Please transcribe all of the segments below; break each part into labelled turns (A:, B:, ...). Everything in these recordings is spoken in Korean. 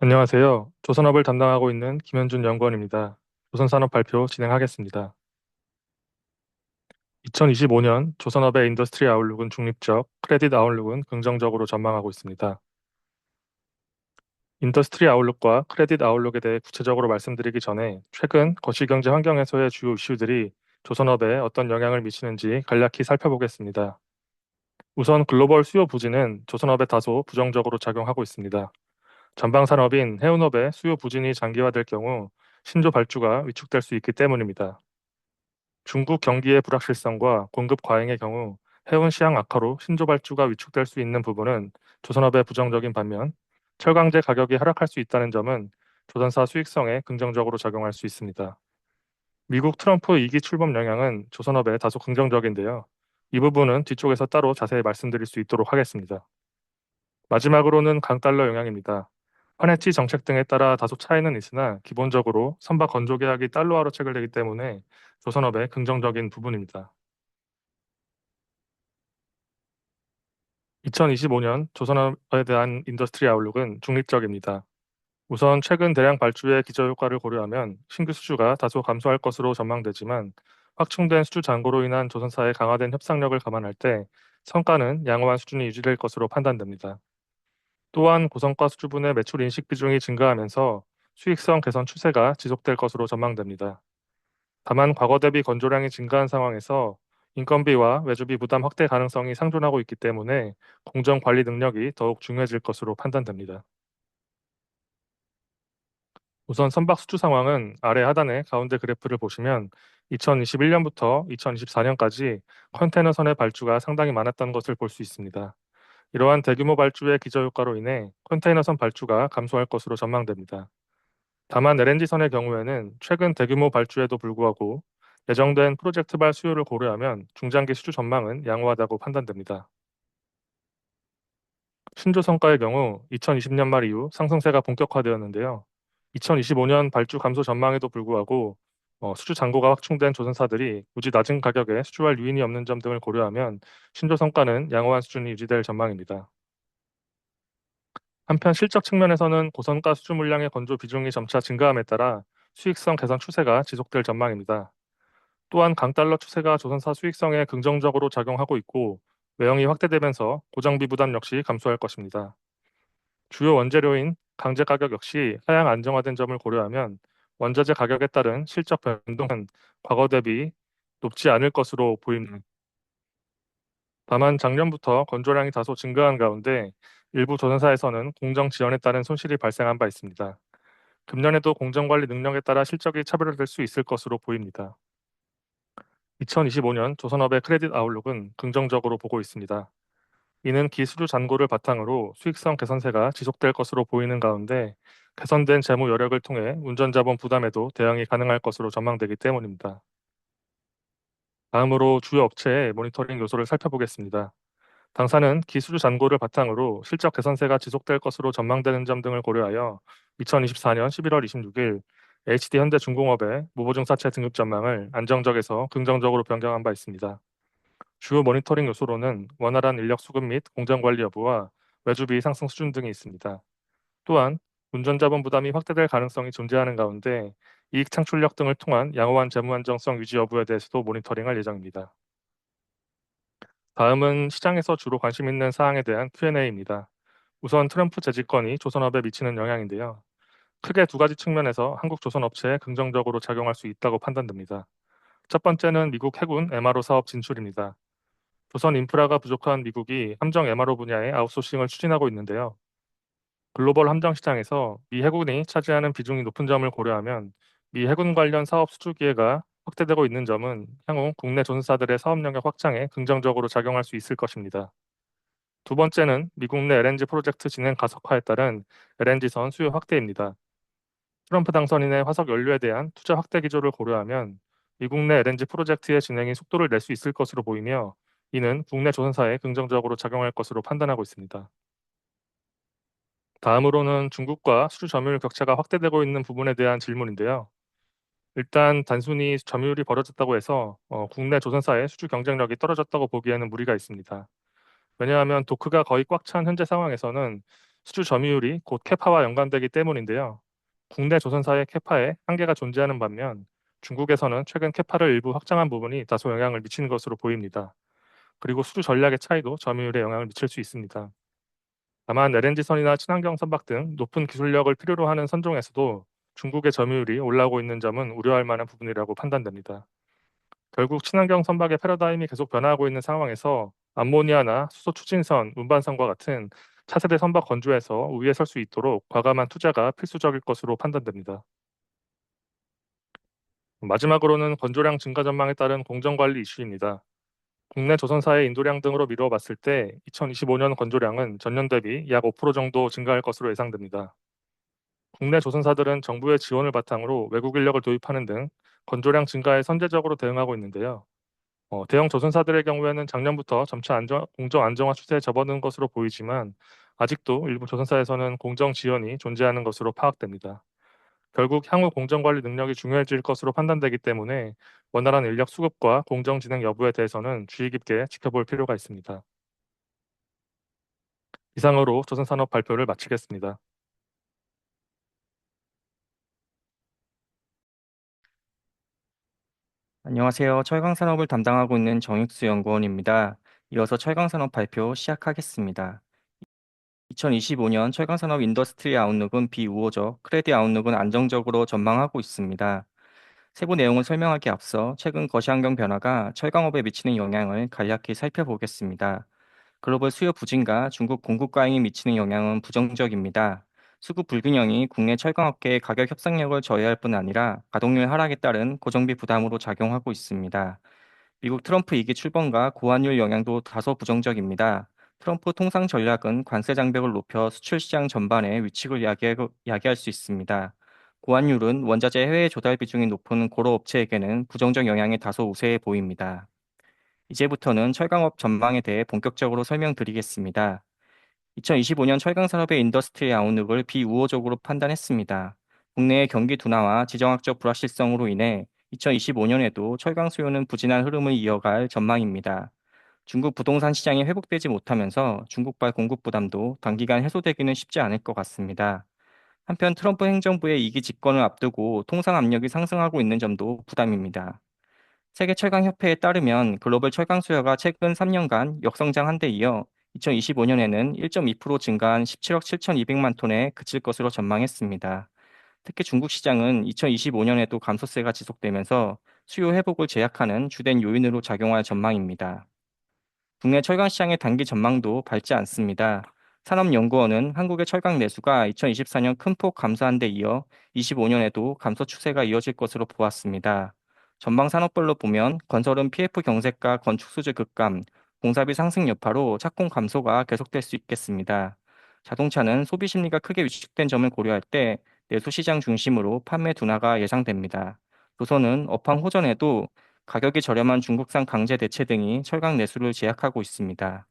A: 안녕하세요. 조선업을 담당하고 있는 김현준 연구원입니다. 조선산업 발표 진행하겠습니다. 2025년 조선업의 인더스트리 아웃룩은 중립적, 크레딧 아웃룩은 긍정적으로 전망하고 있습니다. 인더스트리 아웃룩과 크레딧 아웃룩에 대해 구체적으로 말씀드리기 전에 최근 거시경제 환경에서의 주요 이슈들이 조선업에 어떤 영향을 미치는지 간략히 살펴보겠습니다. 우선 글로벌 수요 부진은 조선업에 다소 부정적으로 작용하고 있습니다. 전방 산업인 해운업의 수요 부진이 장기화될 경우 신조 발주가 위축될 수 있기 때문입니다. 중국 경기의 불확실성과 공급 과잉의 경우 해운 시황 악화로 신조 발주가 위축될 수 있는 부분은 조선업에 부정적인 반면 철강제 가격이 하락할 수 있다는 점은 조선사 수익성에 긍정적으로 작용할 수 있습니다. 미국 트럼프 2기 출범 영향은 조선업에 다소 긍정적인데요. 이 부분은 뒤쪽에서 따로 자세히 말씀드릴 수 있도록 하겠습니다. 마지막으로는 강달러 영향입니다. 환해치 정책 등에 따라 다소 차이는 있으나 기본적으로 선박 건조 계약이 달러화로 체결되기 때문에 조선업의 긍정적인 부분입니다. 2025년 조선업에 대한 인더스트리 아웃룩은 중립적입니다. 우선 최근 대량 발주의 기저효과를 고려하면 신규 수주가 다소 감소할 것으로 전망되지만 확충된 수주 잔고로 인한 조선사의 강화된 협상력을 감안할 때 성과는 양호한 수준이 유지될 것으로 판단됩니다. 또한 고성과 수주분의 매출 인식 비중이 증가하면서 수익성 개선 추세가 지속될 것으로 전망됩니다. 다만 과거 대비 건조량이 증가한 상황에서 인건비와 외주비 부담 확대 가능성이 상존하고 있기 때문에 공정 관리 능력이 더욱 중요해질 것으로 판단됩니다. 우선 선박 수주 상황은 아래 하단의 가운데 그래프를 보시면 2021년부터 2024년까지 컨테이너선의 발주가 상당히 많았던 것을 볼 수 있습니다. 이러한 대규모 발주의 기저효과로 인해 컨테이너선 발주가 감소할 것으로 전망됩니다. 다만 LNG선의 경우에는 최근 대규모 발주에도 불구하고 예정된 프로젝트발 수요를 고려하면 중장기 수주 전망은 양호하다고 판단됩니다. 신조성과의 경우 2020년 말 이후 상승세가 본격화되었는데요. 2025년 발주 감소 전망에도 불구하고 수주 잔고가 확충된 조선사들이 굳이 낮은 가격에 수주할 유인이 없는 점 등을 고려하면 신조성과는 양호한 수준이 유지될 전망입니다. 한편 실적 측면에서는 고성가 수주 물량의 건조 비중이 점차 증가함에 따라 수익성 개선 추세가 지속될 전망입니다. 또한 강달러 추세가 조선사 수익성에 긍정적으로 작용하고 있고 외형이 확대되면서 고정비 부담 역시 감소할 것입니다. 주요 원재료인 강제 가격 역시 하향 안정화된 점을 고려하면 원자재 가격에 따른 실적 변동은 과거 대비 높지 않을 것으로 보입니다. 다만 작년부터 건조량이 다소 증가한 가운데 일부 조선사에서는 공정 지연에 따른 손실이 발생한 바 있습니다. 금년에도 공정관리 능력에 따라 실적이 차별화될 수 있을 것으로 보입니다. 2025년 조선업의 크레딧 아웃룩은 긍정적으로 보고 있습니다. 이는 기수주 잔고를 바탕으로 수익성 개선세가 지속될 것으로 보이는 가운데 개선된 재무 여력을 통해 운전자본 부담에도 대응이 가능할 것으로 전망되기 때문입니다. 다음으로 주요 업체의 모니터링 요소를 살펴보겠습니다. 당사는 기수주 잔고를 바탕으로 실적 개선세가 지속될 것으로 전망되는 점 등을 고려하여 2024년 11월 26일 HD현대중공업의 무보증사채 등급 전망을 안정적에서 긍정적으로 변경한 바 있습니다. 주요 모니터링 요소로는 원활한 인력 수급 및 공정 관리 여부와 외주비 상승 수준 등이 있습니다. 또한 운전자본 부담이 확대될 가능성이 존재하는 가운데 이익 창출력 등을 통한 양호한 재무 안정성 유지 여부에 대해서도 모니터링할 예정입니다. 다음은 시장에서 주로 관심 있는 사항에 대한 Q&A입니다. 우선 트럼프 재집권이 조선업에 미치는 영향인데요. 크게 두 가지 측면에서 한국 조선업체에 긍정적으로 작용할 수 있다고 판단됩니다. 첫 번째는 미국 해군 MRO 사업 진출입니다. 조선 인프라가 부족한 미국이 함정 MRO 분야의 아웃소싱을 추진하고 있는데요. 글로벌 함정 시장에서 미 해군이 차지하는 비중이 높은 점을 고려하면 미 해군 관련 사업 수주 기회가 확대되고 있는 점은 향후 국내 조선사들의 사업 영역 확장에 긍정적으로 작용할 수 있을 것입니다. 두 번째는 미국 내 LNG 프로젝트 진행 가속화에 따른 LNG선 수요 확대입니다. 트럼프 당선인의 화석 연료에 대한 투자 확대 기조를 고려하면 미국 내 LNG 프로젝트의 진행이 속도를 낼 수 있을 것으로 보이며 이는 국내 조선사에 긍정적으로 작용할 것으로 판단하고 있습니다. 다음으로는 중국과 수주 점유율 격차가 확대되고 있는 부분에 대한 질문인데요. 일단 단순히 점유율이 벌어졌다고 해서 국내 조선사의 수주 경쟁력이 떨어졌다고 보기에는 무리가 있습니다. 왜냐하면 도크가 거의 꽉 찬 현재 상황에서는 수주 점유율이 곧 캐파와 연관되기 때문인데요. 국내 조선사의 캐파에 한계가 존재하는 반면 중국에서는 최근 캐파를 일부 확장한 부분이 다소 영향을 미치는 것으로 보입니다. 그리고 수주 전략의 차이도 점유율에 영향을 미칠 수 있습니다. 다만 LNG선이나 친환경 선박 등 높은 기술력을 필요로 하는 선종에서도 중국의 점유율이 올라오고 있는 점은 우려할 만한 부분이라고 판단됩니다. 결국 친환경 선박의 패러다임이 계속 변화하고 있는 상황에서 암모니아나 수소 추진선, 운반선과 같은 차세대 선박 건조에서 우위에 설 수 있도록 과감한 투자가 필수적일 것으로 판단됩니다. 마지막으로는 건조량 증가 전망에 따른 공정관리 이슈입니다. 국내 조선사의 인도량 등으로 미루어 봤을 때 2025년 건조량은 전년 대비 약 5% 정도 증가할 것으로 예상됩니다. 국내 조선사들은 정부의 지원을 바탕으로 외국 인력을 도입하는 등 건조량 증가에 선제적으로 대응하고 있는데요. 대형 조선사들의 경우에는 작년부터 점차 공정 안정화 추세에 접어든 것으로 보이지만 아직도 일부 조선사에서는 공정 지연이 존재하는 것으로 파악됩니다. 결국 향후 공정 관리 능력이 중요해질 것으로 판단되기 때문에 원활한 인력 수급과 공정 진행 여부에 대해서는 주의 깊게 지켜볼 필요가 있습니다. 이상으로 조선산업 발표를 마치겠습니다.
B: 안녕하세요. 철강산업을 담당하고 있는 정익수 연구원입니다. 이어서 철강산업 발표 시작하겠습니다. 2025년 철강산업 인더스트리 아웃룩은 비우호적, 크레디 아웃룩은 안정적으로 전망하고 있습니다. 세부 내용을 설명하기 앞서 최근 거시환경 변화가 철강업에 미치는 영향을 간략히 살펴보겠습니다. 글로벌 수요 부진과 중국 공급 과잉이 미치는 영향은 부정적입니다. 수급 불균형이 국내 철강업계의 가격 협상력을 저해할 뿐 아니라 가동률 하락에 따른 고정비 부담으로 작용하고 있습니다. 미국 트럼프 2기 출범과 고환율 영향도 다소 부정적입니다. 트럼프 통상 전략은 관세 장벽을 높여 수출 시장 전반에 위축을 야기할 수 있습니다. 고환율은 원자재 해외 조달 비중이 높은 고로 업체에게는 부정적 영향이 다소 우세해 보입니다. 이제부터는 철강업 전망에 대해 본격적으로 설명드리겠습니다. 2025년 철강 산업의 인더스트리 아웃룩을 비우호적으로 판단했습니다. 국내의 경기 둔화와 지정학적 불확실성으로 인해 2025년에도 철강 수요는 부진한 흐름을 이어갈 전망입니다. 중국 부동산 시장이 회복되지 못하면서 중국발 공급 부담도 단기간 해소되기는 쉽지 않을 것 같습니다. 한편 트럼프 행정부의 2기 집권을 앞두고 통상 압력이 상승하고 있는 점도 부담입니다. 세계철강협회에 따르면 글로벌 철강 수요가 최근 3년간 역성장한 데 이어 2025년에는 1.2% 증가한 17억 7,200만 톤에 그칠 것으로 전망했습니다. 특히 중국 시장은 2025년에도 감소세가 지속되면서 수요 회복을 제약하는 주된 요인으로 작용할 전망입니다. 국내 철강 시장의 단기 전망도 밝지 않습니다. 산업연구원은 한국의 철강 내수가 2024년 큰 폭 감소한 데 이어 25년에도 감소 추세가 이어질 것으로 보았습니다. 전방 산업별로 보면 건설은 PF 경색과 건축 수주 급감, 공사비 상승 여파로 착공 감소가 계속될 수 있겠습니다. 자동차는 소비 심리가 크게 위축된 점을 고려할 때 내수 시장 중심으로 판매 둔화가 예상됩니다. 조선은 업황 호전에도 가격이 저렴한 중국산 강제 대체 등이 철강 내수를 제약하고 있습니다.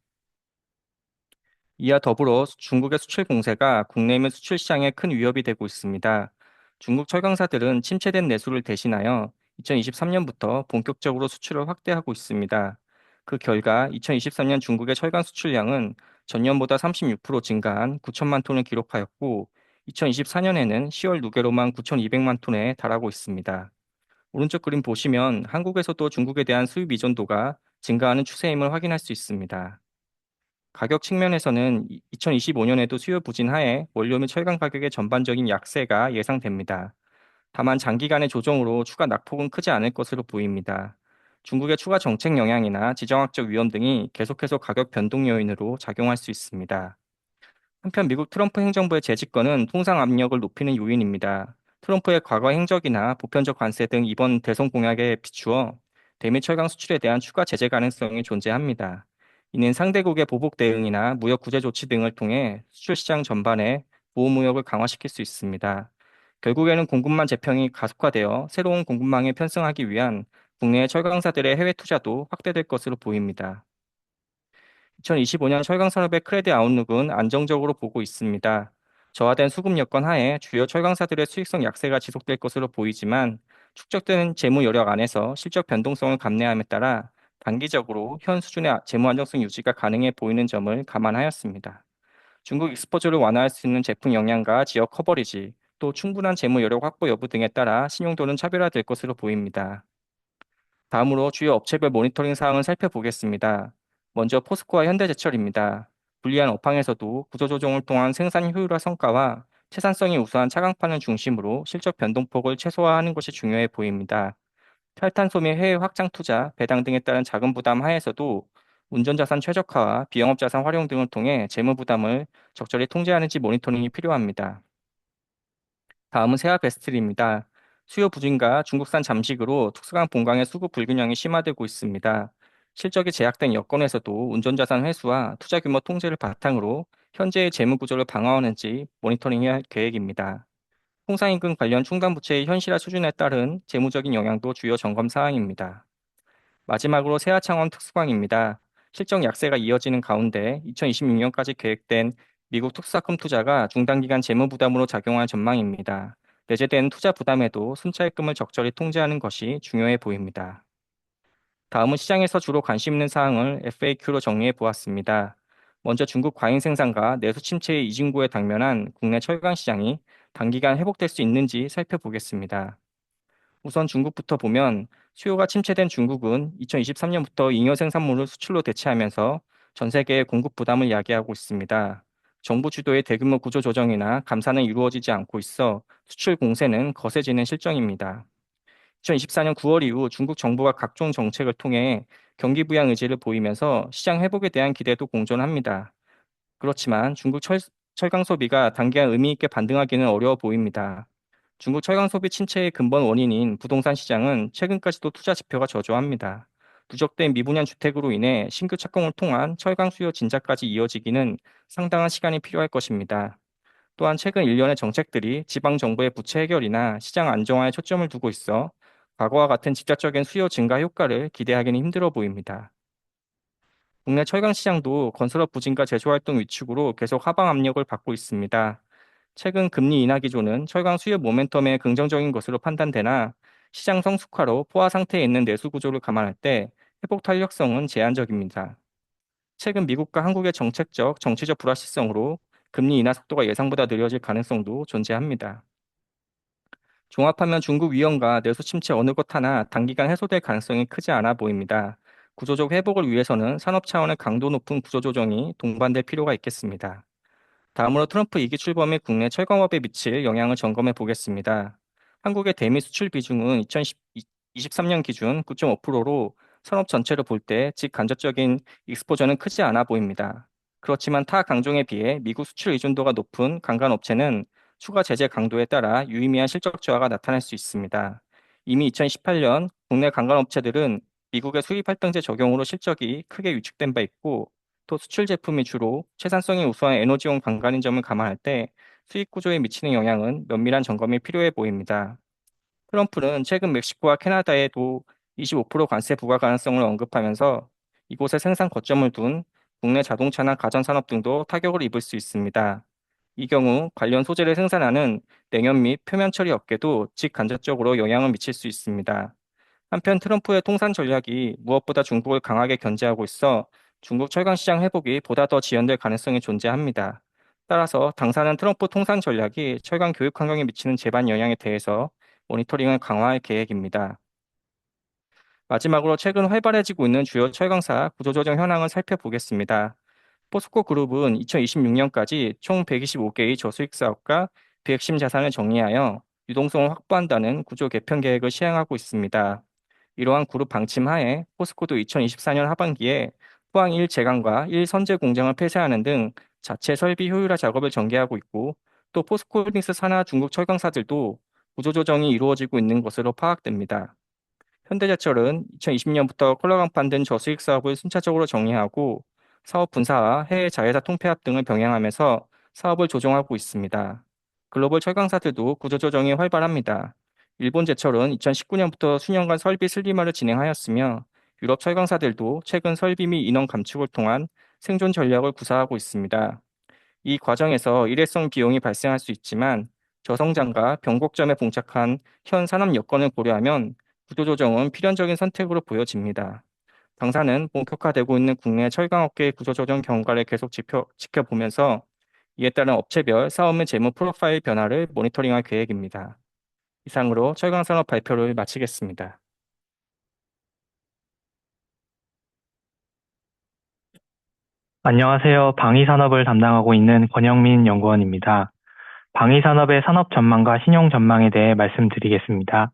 B: 이와 더불어 중국의 수출 공세가 국내 및 수출 시장에 큰 위협이 되고 있습니다. 중국 철강사들은 침체된 내수를 대신하여 2023년부터 본격적으로 수출을 확대하고 있습니다. 그 결과 2023년 중국의 철강 수출량은 전년보다 36% 증가한 9천만 톤을 기록하였고 2024년에는 10월 누계로만 9,200만 톤에 달하고 있습니다. 오른쪽 그림 보시면 한국에서도 중국에 대한 수입 의존도가 증가하는 추세임을 확인할 수 있습니다. 가격 측면에서는 2025년에도 수요 부진 하에 원료 및 철강 가격의 전반적인 약세가 예상됩니다. 다만 장기간의 조정으로 추가 낙폭은 크지 않을 것으로 보입니다. 중국의 추가 정책 영향이나 지정학적 위험 등이 계속해서 가격 변동 요인으로 작용할 수 있습니다. 한편 미국 트럼프 행정부의 재집권은 통상 압력을 높이는 요인입니다. 트럼프의 과거 행적이나 보편적 관세 등 이번 대선 공약에 비추어 대미 철강 수출에 대한 추가 제재 가능성이 존재합니다. 이는 상대국의 보복 대응이나 무역 구제 조치 등을 통해 수출 시장 전반에 보호 무역을 강화시킬 수 있습니다. 결국에는 공급망 재평이 가속화되어 새로운 공급망에 편승하기 위한 국내 철강사들의 해외 투자도 확대될 것으로 보입니다. 2025년 철강 산업의 크레디 아웃룩은 안정적으로 보고 있습니다. 저하된 수급 여건 하에 주요 철강사들의 수익성 약세가 지속될 것으로 보이지만 축적되는 재무 여력 안에서 실적 변동성을 감내함에 따라 단기적으로 현 수준의 재무 안정성 유지가 가능해 보이는 점을 감안하였습니다. 중국 익스포저를 완화할 수 있는 제품 역량과 지역 커버리지, 또 충분한 재무 여력 확보 여부 등에 따라 신용도는 차별화될 것으로 보입니다. 다음으로 주요 업체별 모니터링 사항을 살펴보겠습니다. 먼저 포스코와 현대제철입니다. 불리한 업황에서도 구조조정을 통한 생산 효율화 성과와 채산성이 우수한 차광판을 중심으로 실적 변동폭을 최소화하는 것이 중요해 보입니다. 탈탄소 및 해외 확장 투자, 배당 등에 따른 자금 부담 하에서도 운전자산 최적화와 비영업자산 활용 등을 통해 재무 부담을 적절히 통제하는지 모니터링이 필요합니다. 다음은 세아베스트리입니다. 수요 부진과 중국산 잠식으로 특수강 본강의 수급 불균형이 심화되고 있습니다. 실적이 제약된 여건에서도 운전자산 회수와 투자 규모 통제를 바탕으로 현재의 재무 구조를 방어하는지 모니터링할 계획입니다. 통상임금 관련 충당 부채의 현실화 수준에 따른 재무적인 영향도 주요 점검 사항입니다. 마지막으로 세아창원 특수광입니다. 실적 약세가 이어지는 가운데 2026년까지 계획된 미국 특수자금 투자가 중단기간 재무 부담으로 작용할 전망입니다. 내재된 투자 부담에도 순차입금을 적절히 통제하는 것이 중요해 보입니다. 다음은 시장에서 주로 관심 있는 사항을 FAQ로 정리해 보았습니다. 먼저 중국 과잉 생산과 내수 침체의 이진구에 당면한 국내 철강 시장이 단기간 회복될 수 있는지 살펴보겠습니다. 우선 중국부터 보면 수요가 침체된 중국은 2023년부터 잉여 생산물을 수출로 대체하면서 전 세계의 공급 부담을 야기하고 있습니다. 정부 주도의 대규모 구조 조정이나 감산은 이루어지지 않고 있어 수출 공세는 거세지는 실정입니다. 2024년 9월 이후 중국 정부가 각종 정책을 통해 경기 부양 의지를 보이면서 시장 회복에 대한 기대도 공존합니다. 그렇지만 중국 철강 소비가 단기간 의미 있게 반등하기는 어려워 보입니다. 중국 철강 소비 침체의 근본 원인인 부동산 시장은 최근까지도 투자 지표가 저조합니다. 누적된 미분양 주택으로 인해 신규 착공을 통한 철강 수요 진작까지 이어지기는 상당한 시간이 필요할 것입니다. 또한 최근 일련의 정책들이 지방 정부의 부채 해결이나 시장 안정화에 초점을 두고 있어 과거와 같은 직접적인 수요 증가 효과를 기대하기는 힘들어 보입니다. 국내 철강 시장도 건설업 부진과 제조 활동 위축으로 계속 하방 압력을 받고 있습니다. 최근 금리 인하 기조는 철강 수요 모멘텀에 긍정적인 것으로 판단되나 시장 성숙화로 포화 상태에 있는 내수 구조를 감안할 때 회복 탄력성은 제한적입니다. 최근 미국과 한국의 정책적, 정치적 불확실성으로 금리 인하 속도가 예상보다 느려질 가능성도 존재합니다. 종합하면 중국 위험과 내수 침체 어느 것 하나 단기간 해소될 가능성이 크지 않아 보입니다. 구조적 회복을 위해서는 산업 차원의 강도 높은 구조조정이 동반될 필요가 있겠습니다. 다음으로 트럼프 2기 출범이 국내 철강업에 미칠 영향을 점검해 보겠습니다. 한국의 대미 수출 비중은 2023년 기준 9.5%로 산업 전체를 볼 때 직간접적인 익스포저는 크지 않아 보입니다. 그렇지만 타 강종에 비해 미국 수출 의존도가 높은 강간 업체는 추가 제재 강도에 따라 유의미한 실적 저하가 나타날 수 있습니다. 이미 2018년 국내 강간 업체들은 미국의 수입 할당제 적용으로 실적이 크게 위축된 바 있고 또 수출 제품이 주로 채산성이 우수한 에너지용 관광인 점을 감안할 때 수익 구조에 미치는 영향은 면밀한 점검이 필요해 보입니다. 트럼프는 최근 멕시코와 캐나다에도 25% 관세 부과 가능성을 언급하면서 이곳에 생산 거점을 둔 국내 자동차나 가전산업 등도 타격을 입을 수 있습니다. 이 경우 관련 소재를 생산하는 냉연 및 표면 처리 업계도 직간접적으로 영향을 미칠 수 있습니다. 한편 트럼프의 통산 전략이 무엇보다 중국을 강하게 견제하고 있어 중국 철강 시장 회복이 보다 더 지연될 가능성이 존재합니다. 따라서 당사는 트럼프 통산 전략이 철강 교육 환경에 미치는 제반 영향에 대해서 모니터링을 강화할 계획입니다. 마지막으로 최근 활발해지고 있는 주요 철강사 구조조정 현황을 살펴보겠습니다. 포스코 그룹은 2026년까지 총 125개의 저수익 사업과 비핵심 자산을 정리하여 유동성을 확보한다는 구조 개편 계획을 시행하고 있습니다. 이러한 그룹 방침 하에 포스코도 2024년 하반기에 포항 1 제강과 1 선제 공장을 폐쇄하는 등 자체 설비 효율화 작업을 전개하고 있고 또 포스코홀딩스 산하 중국 철강사들도 구조조정이 이루어지고 있는 것으로 파악됩니다. 현대제철은 2020년부터 콜라강판 등 저수익 사업을 순차적으로 정리하고 사업 분사와 해외 자회사 통폐합 등을 병행하면서 사업을 조정하고 있습니다. 글로벌 철강사들도 구조조정이 활발합니다. 일본제철은 2019년부터 수년간 설비 슬리머를 진행하였으며 유럽 철강사들도 최근 설비 및 인원 감축을 통한 생존 전략을 구사하고 있습니다. 이 과정에서 일회성 비용이 발생할 수 있지만 저성장과 변곡점에 봉착한 현 산업 여건을 고려하면 구조조정은 필연적인 선택으로 보여집니다. 당사는 본격화되고 있는 국내 철강업계의 구조조정 경과를 계속 지켜보면서 이에 따른 업체별 사업 및 재무 프로파일 변화를 모니터링할 계획입니다. 이상으로 철강산업 발표를 마치겠습니다.
C: 안녕하세요. 방위산업을 담당하고 있는 권영민 연구원입니다. 방위산업의 산업 전망과 신용 전망에 대해 말씀드리겠습니다.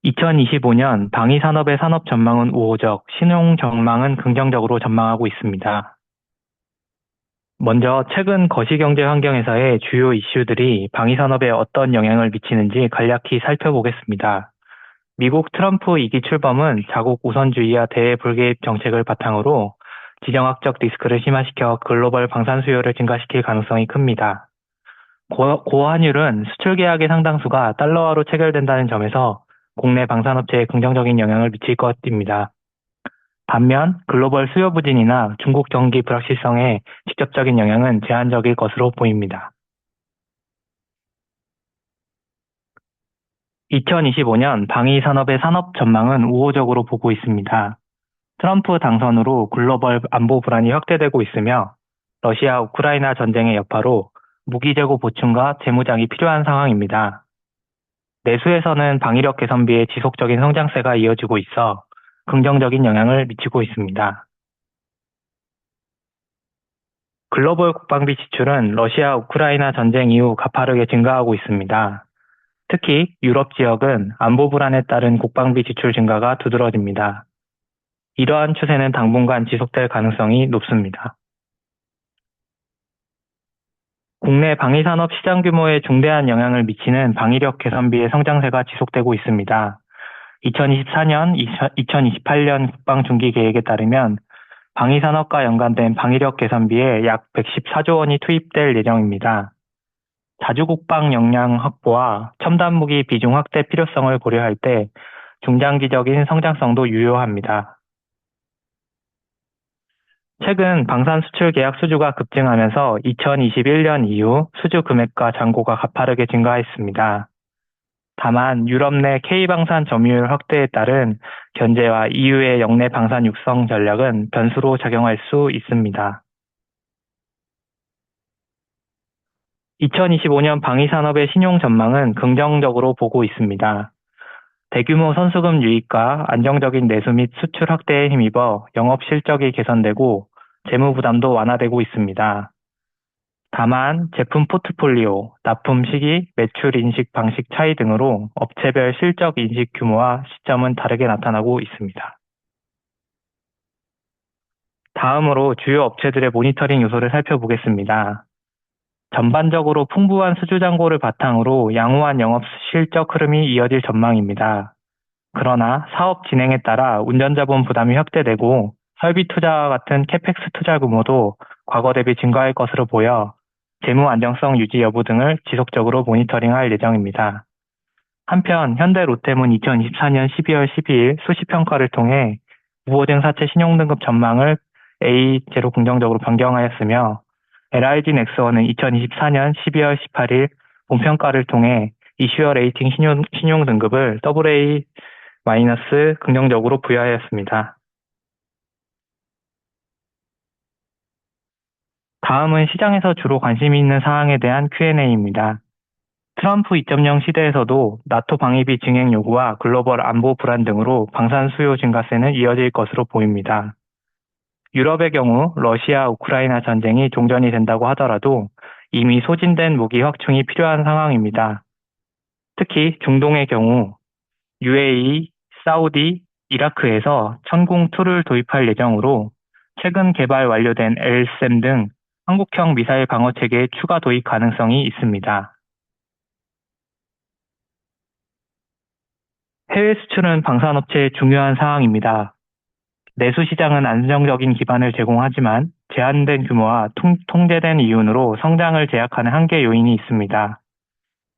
C: 2025년 방위산업의 산업 전망은 우호적, 신용 전망은 긍정적으로 전망하고 있습니다. 먼저 최근 거시경제 환경에서의 주요 이슈들이 방위산업에 어떤 영향을 미치는지 간략히 살펴보겠습니다. 미국 트럼프 2기 출범은 자국 우선주의와 대불개입 정책을 바탕으로 지정학적 리스크를 심화시켜 글로벌 방산 수요를 증가시킬 가능성이 큽니다. 고환율은 수출 계약의 상당수가 달러화로 체결된다는 점에서 국내 방산업체에 긍정적인 영향을 미칠 것입니다. 반면 글로벌 수요 부진이나 중국 경기 불확실성에 직접적인 영향은 제한적일 것으로 보입니다. 2025년 방위산업의 산업 전망은 우호적으로 보고 있습니다. 트럼프 당선으로 글로벌 안보 불안이 확대되고 있으며 러시아 우크라이나 전쟁의 여파로 무기 재고 보충과 재무장이 필요한 상황입니다. 내수에서는 방위력 개선비의 지속적인 성장세가 이어지고 있어 긍정적인 영향을 미치고 있습니다. 글로벌 국방비 지출은 러시아 우크라이나 전쟁 이후 가파르게 증가하고 있습니다. 특히 유럽 지역은 안보 불안에 따른 국방비 지출 증가가 두드러집니다. 이러한 추세는 당분간 지속될 가능성이 높습니다. 국내 방위산업 시장 규모에 중대한 영향을 미치는 방위력 개선비의 성장세가 지속되고 있습니다. 2024년, 2028년 국방중기 계획에 따르면 방위산업과 연관된 방위력 개선비에 약 114조 원이 투입될 예정입니다. 자주국방 역량 확보와 첨단 무기 비중 확대 필요성을 고려할 때 중장기적인 성장성도 유효합니다. 최근 방산 수출 계약 수주가 급증하면서 2021년 이후 수주 금액과 잔고가 가파르게 증가했습니다. 다만 유럽 내 K방산 점유율 확대에 따른 견제와 EU의 역내 방산 육성 전략은 변수로 작용할 수 있습니다. 2025년 방위산업의 신용 전망은 긍정적으로 보고 있습니다. 대규모 선수금 유입과 안정적인 내수 및 수출 확대에 힘입어 영업 실적이 개선되고 재무 부담도 완화되고 있습니다. 다만 제품 포트폴리오, 납품 시기, 매출 인식 방식 차이 등으로 업체별 실적 인식 규모와 시점은 다르게 나타나고 있습니다. 다음으로 주요 업체들의 모니터링 요소를 살펴보겠습니다. 전반적으로 풍부한 수주 잔고를 바탕으로 양호한 영업 실적 흐름이 이어질 전망입니다. 그러나 사업 진행에 따라 운전자본 부담이 확대되고 설비 투자와 같은 캐펙스 투자 규모도 과거 대비 증가할 것으로 보여 재무 안정성 유지 여부 등을 지속적으로 모니터링할 예정입니다. 한편 현대 롯데문 2024년 12월 12일 수시 평가를 통해 우호등 사채 신용등급 전망을 A제로 긍정적으로 변경하였으며 LIG 넥스원은 2024년 12월 18일 본평가를 통해 이슈어 레이팅 신용등급을 AA- 긍정적으로 부여하였습니다. 다음은 시장에서 주로 관심이 있는 사항에 대한 Q&A입니다. 트럼프 2.0 시대에서도 나토 방위비 증액 요구와 글로벌 안보 불안 등으로 방산 수요 증가세는 이어질 것으로 보입니다. 유럽의 경우 러시아 우크라이나 전쟁이 종전이 된다고 하더라도 이미 소진된 무기 확충이 필요한 상황입니다. 특히 중동의 경우 UAE, 사우디, 이라크에서 천궁2를 도입할 예정으로 최근 개발 완료된 LSAM 등 한국형 미사일 방어 체계의 추가 도입 가능성이 있습니다. 해외 수출은 방산업체의 중요한 사항입니다. 내수 시장은 안정적인 기반을 제공하지만 제한된 규모와 통제된 이윤으로 성장을 제약하는 한계 요인이 있습니다.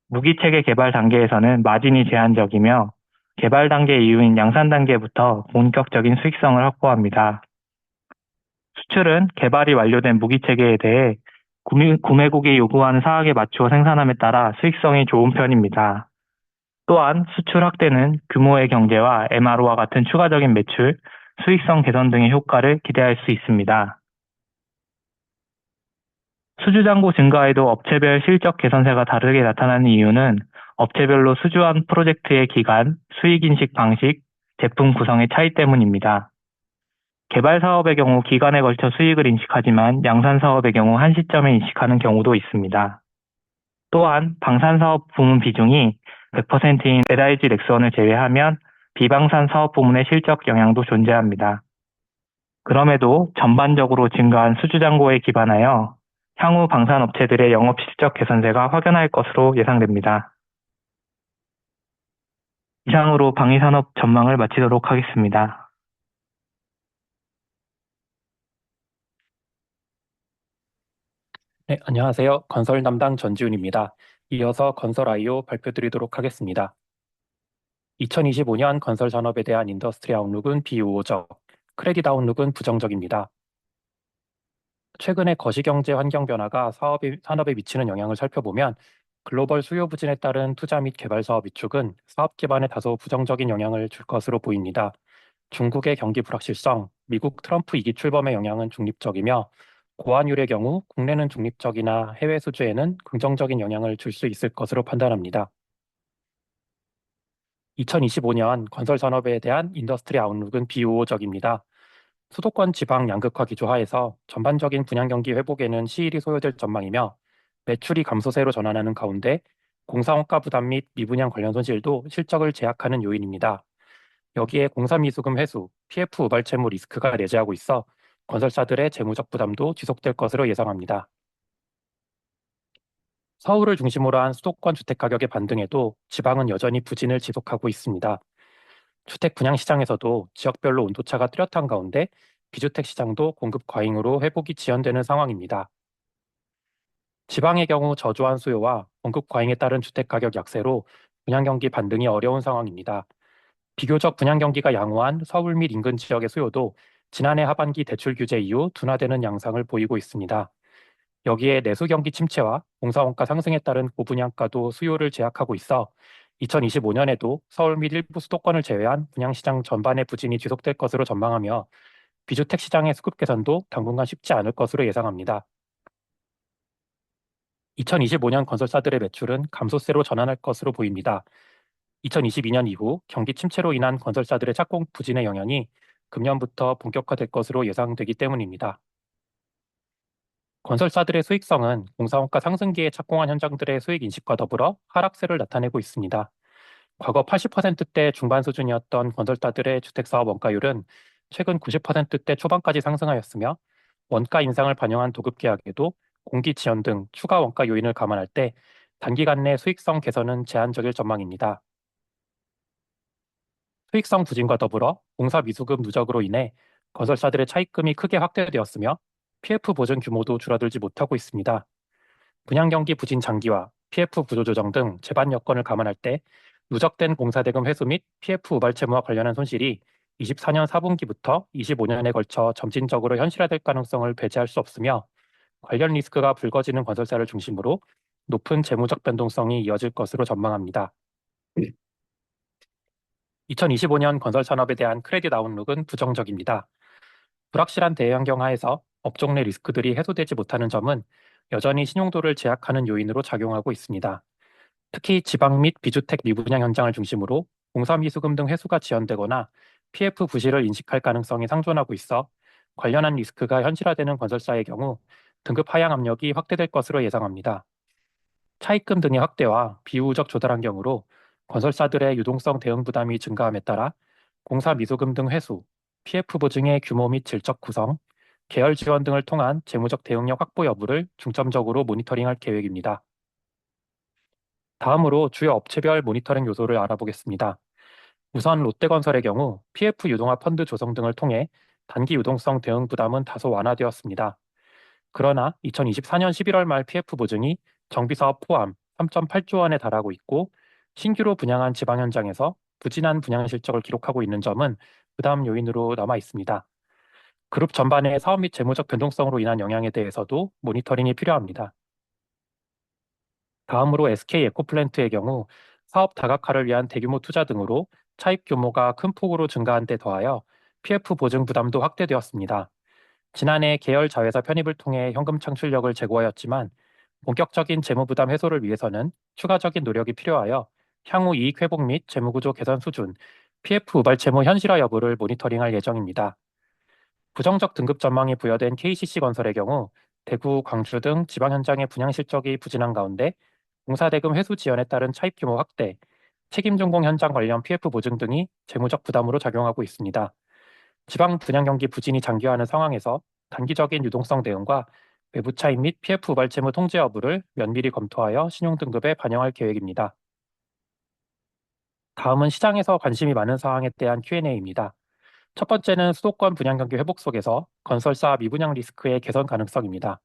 C: 무기체계 개발 단계에서는 마진이 제한적이며 개발 단계 이후인 양산 단계부터 본격적인 수익성을 확보합니다. 수출은 개발이 완료된 무기체계에 대해 구매국이 요구하는 사항에 맞추어 생산함에 따라 수익성이 좋은 편입니다. 또한 수출 확대는 규모의 경제와 MRO와 같은 추가적인 매출, 수익성 개선 등의 효과를 기대할 수 있습니다. 수주잔고 증가에도 업체별 실적 개선세가 다르게 나타나는 이유는 업체별로 수주한 프로젝트의 기간, 수익 인식 방식, 제품 구성의 차이 때문입니다. 개발 사업의 경우 기간에 걸쳐 수익을 인식하지만 양산 사업의 경우 한 시점에 인식하는 경우도 있습니다. 또한 방산 사업 부문 비중이 100%인 LIG 렉스원을 제외하면 비방산 사업 부문의 실적 영향도 존재합니다. 그럼에도 전반적으로 증가한 수주잔고에 기반하여 향후 방산업체들의 영업 실적 개선세가 확연할 것으로 예상됩니다. 이상으로 방위산업 전망을 마치도록 하겠습니다.
D: 네, 안녕하세요. 건설 담당 전지훈입니다. 이어서 건설 IO 발표드리도록 하겠습니다. 2025년 건설 산업에 대한 인더스트리 아웃룩은 비우호적, 크레딧 아웃룩은 부정적입니다. 최근의 거시경제 환경 변화가 산업에 미치는 영향을 살펴보면 글로벌 수요 부진에 따른 투자 및 개발 사업 위축은 사업 기반에 다소 부정적인 영향을 줄 것으로 보입니다. 중국의 경기 불확실성, 미국 트럼프 2기 출범의 영향은 중립적이며 고환율의 경우 국내는 중립적이나 해외 수주에는 긍정적인 영향을 줄 수 있을 것으로 판단합니다. 2025년 건설 산업에 대한 인더스트리 아웃룩은 비우호적입니다. 수도권 지방 양극화 기조 하에서 전반적인 분양 경기 회복에는 시일이 소요될 전망이며 매출이 감소세로 전환하는 가운데 공사원가 부담 및 미분양 관련 손실도 실적을 제약하는 요인입니다. 여기에 공사 미수금 회수, PF 우발 채무 리스크가 내재하고 있어 건설사들의 재무적 부담도 지속될 것으로 예상합니다. 서울을 중심으로 한 수도권 주택 가격의 반등에도 지방은 여전히 부진을 지속하고 있습니다. 주택 분양 시장에서도 지역별로 온도차가 뚜렷한 가운데 비주택 시장도 공급 과잉으로 회복이 지연되는 상황입니다. 지방의 경우 저조한 수요와 공급 과잉에 따른 주택 가격 약세로 분양 경기 반등이 어려운 상황입니다. 비교적 분양 경기가 양호한 서울 및 인근 지역의 수요도 지난해 하반기 대출 규제 이후 둔화되는 양상을 보이고 있습니다. 여기에 내수 경기 침체와 공사원가 상승에 따른 고분양가도 수요를 제약하고 있어 2025년에도 서울 및 일부 수도권을 제외한 분양시장 전반의 부진이 지속될 것으로 전망하며 비주택 시장의 수급 개선도 당분간 쉽지 않을 것으로 예상합니다. 2025년 건설사들의 매출은 감소세로 전환할 것으로 보입니다. 2022년 이후 경기 침체로 인한 건설사들의 착공 부진의 영향이 금년부터 본격화될 것으로 예상되기 때문입니다. 건설사들의 수익성은 공사원가 상승기에 착공한 현장들의 수익 인식과 더불어 하락세를 나타내고 있습니다. 과거 80%대 중반 수준이었던 건설사들의 주택사업 원가율은 최근 90%대 초반까지 상승하였으며 원가 인상을 반영한 도급 계약에도 공기 지연 등 추가 원가 요인을 감안할 때 단기간 내 수익성 개선은 제한적일 전망입니다. 수익성 부진과 더불어 공사 미수급 누적으로 인해 건설사들의 차입금이 크게 확대되었으며 PF 보전 규모도 줄어들지 못하고 있습니다. 분양 경기 부진 장기화, PF 구조 조정 등 제반 여건을 감안할 때 누적된 공사대금 회수 및 PF 우발 채무와 관련한 손실이 24년 4분기부터 25년에 걸쳐 점진적으로 현실화될 가능성을 배제할 수 없으며 관련 리스크가 불거지는 건설사를 중심으로 높은 재무적 변동성이 이어질 것으로 전망합니다. 2025년 건설 산업에 대한 크레딧 아웃룩은 부정적입니다. 불확실한 대외 환경 하에서 업종 내 리스크들이 해소되지 못하는 점은 여전히 신용도를 제약하는 요인으로 작용하고 있습니다. 특히 지방 및 비주택 미분양 현장을 중심으로 공사 미수금 등 회수가 지연되거나 PF 부실을 인식할 가능성이 상존하고 있어 관련한 리스크가 현실화되는 건설사의 경우 등급 하향 압력이 확대될 것으로 예상합니다. 차입금 등의 확대와 비우적 조달 환경으로 건설사들의 유동성 대응 부담이 증가함에 따라 공사 미수금 등 회수, PF 보증의 규모 및 질적 구성, 계열 지원 등을 통한 재무적 대응력 확보 여부를 중점적으로 모니터링할 계획입니다. 다음으로 주요 업체별 모니터링 요소를 알아보겠습니다. 우선 롯데건설의 경우 PF 유동화 펀드 조성 등을 통해 단기 유동성 대응 부담은 다소 완화되었습니다. 그러나 2024년 11월 말 PF 보증이 정비사업 포함 3.8조 원에 달하고 있고 신규로 분양한 지방 현장에서 부진한 분양 실적을 기록하고 있는 점은 부담 요인으로 남아 있습니다. 그룹 전반의 사업 및 재무적 변동성으로 인한 영향에 대해서도 모니터링이 필요합니다. 다음으로 SK 에코플랜트의 경우 사업 다각화를 위한 대규모 투자 등으로 차입 규모가 큰 폭으로 증가한 데 더하여 PF 보증 부담도 확대되었습니다. 지난해 계열 자회사 편입을 통해 현금 창출력을 제고하였지만 본격적인 재무 부담 해소를 위해서는 추가적인 노력이 필요하여 향후 이익 회복 및 재무 구조 개선 수준, PF 우발 채무 현실화 여부를 모니터링할 예정입니다. 부정적 등급 전망이 부여된 KCC건설의 경우 대구, 광주 등 지방 현장의 분양 실적이 부진한 가운데 공사대금 회수 지연에 따른 차입 규모 확대, 책임 준공 현장 관련 PF 보증 등이 재무적 부담으로 작용하고 있습니다. 지방 분양 경기 부진이 장기화하는 상황에서 단기적인 유동성 대응과 외부 차입 및 PF 우발 채무 통제 여부를 면밀히 검토하여 신용 등급에 반영할 계획입니다. 다음은 시장에서 관심이 많은 사항에 대한 Q&A입니다. 첫 번째는 수도권 분양 경기 회복 속에서 건설사 미분양 리스크의 개선 가능성입니다.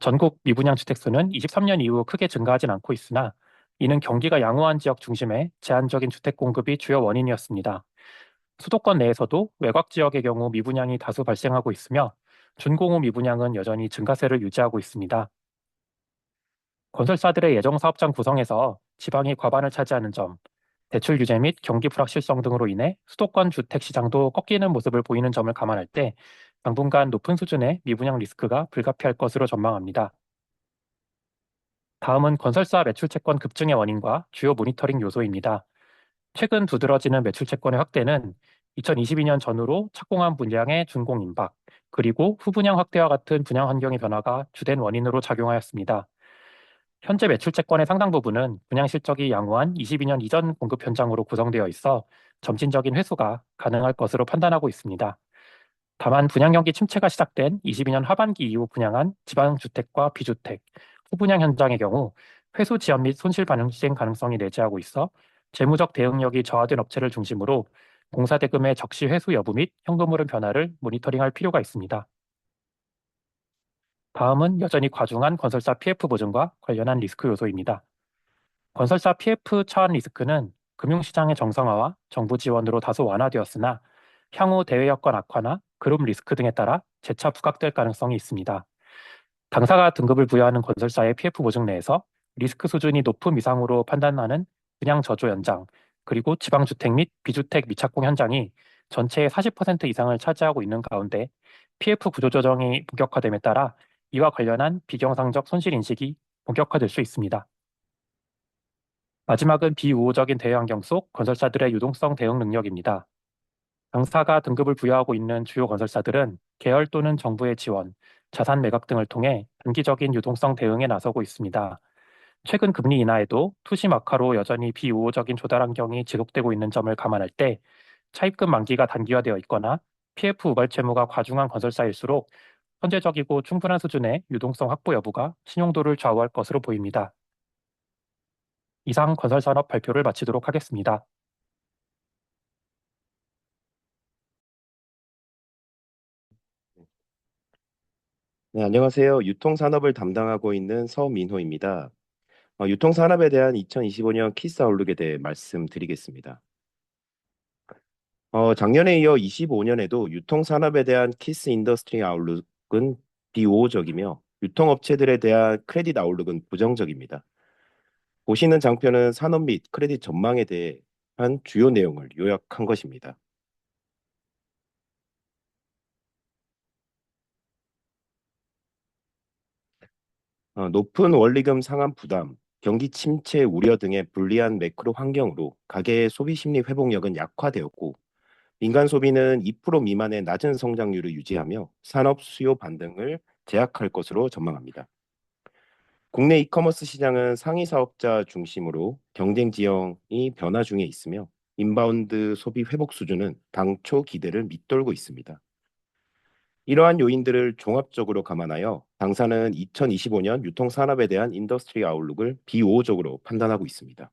D: 전국 미분양 주택 수는 23년 이후 크게 증가하진 않고 있으나 이는 경기가 양호한 지역 중심의 제한적인 주택 공급이 주요 원인이었습니다. 수도권 내에서도 외곽 지역의 경우 미분양이 다수 발생하고 있으며 준공후 미분양은 여전히 증가세를 유지하고 있습니다. 건설사들의 예정 사업장 구성에서 지방이 과반을 차지하는 점, 대출 규제 및 경기 불확실성 등으로 인해 수도권 주택 시장도 꺾이는 모습을 보이는 점을 감안할 때 당분간 높은 수준의 미분양 리스크가 불가피할 것으로 전망합니다. 다음은 건설사 매출 채권 급증의 원인과 주요 모니터링 요소입니다. 최근 두드러지는 매출 채권의 확대는 2022년 전후로 착공한 분량의 준공 임박, 그리고 후분양 확대와 같은 분양 환경의 변화가 주된 원인으로 작용하였습니다. 현재 매출 채권의 상당 부분은 분양 실적이 양호한 22년 이전 공급 현장으로 구성되어 있어 점진적인 회수가 가능할 것으로 판단하고 있습니다. 다만 분양 경기 침체가 시작된 22년 하반기 이후 분양한 지방주택과 비주택, 후분양 현장의 경우 회수 지연 및 손실 발생 가능성이 내재하고 있어 재무적 대응력이 저하된 업체를 중심으로 공사대금의 적시 회수 여부 및 현금 흐름 변화를 모니터링할 필요가 있습니다. 다음은 여전히 과중한 건설사 PF 보증과 관련한 리스크 요소입니다. 건설사 PF 차환 리스크는 금융시장의 정상화와 정부 지원으로 다소 완화되었으나 향후 대외 여건 악화나 그룹 리스크 등에 따라 재차 부각될 가능성이 있습니다. 당사가 등급을 부여하는 건설사의 PF 보증 내에서 리스크 수준이 높은 이상으로 판단하는 분양 저조 현장, 그리고 지방주택 및 비주택 미착공 현장이 전체의 40% 이상을 차지하고 있는 가운데 PF 구조조정이 본격화됨에 따라 이와 관련한 비경상적 손실 인식이 본격화될 수 있습니다. 마지막은 비우호적인 대외 환경 속 건설사들의 유동성 대응 능력입니다. 당사가 등급을 부여하고 있는 주요 건설사들은 계열 또는 정부의 지원, 자산 매각 등을 통해 단기적인 유동성 대응에 나서고 있습니다. 최근 금리 인하에도 투심 악화로 여전히 비우호적인 조달 환경이 지속되고 있는 점을 감안할 때 차입금 만기가 단기화되어 있거나 PF 우발 채무가 과중한 건설사일수록 선제적이고 충분한 수준의 유동성 확보 여부가 신용도를 좌우할 것으로 보입니다. 이상 건설산업 발표를 마치도록 하겠습니다.
E: 네, 안녕하세요. 유통산업을 담당하고 있는 서민호입니다. 유통산업에 대한 2025년 키스 아웃룩에 대해 말씀드리겠습니다. 작년에 이어 25년에도 유통산업에 대한 키스 인더스트리 아웃룩은 비우호적이며 유통업체들에 대한 크레딧 아웃룩은 부정적입니다. 보시는 장표는 산업 및 크레딧 전망에 대한 주요 내용을 요약한 것입니다. 높은 원리금 상환 부담, 경기 침체 우려 등의 불리한 매크로 환경으로 가계의 소비 심리 회복력은 약화되었고 민간 소비는 2% 미만의 낮은 성장률을 유지하며 산업 수요 반등을 제약할 것으로 전망합니다. 국내 이커머스 시장은 상위 사업자 중심으로 경쟁 지형이 변화 중에 있으며 인바운드 소비 회복 수준은 당초 기대를 밑돌고 있습니다. 이러한 요인들을 종합적으로 감안하여 당사는 2025년 유통산업에 대한 인더스트리 아웃룩을 비우호적으로 판단하고 있습니다.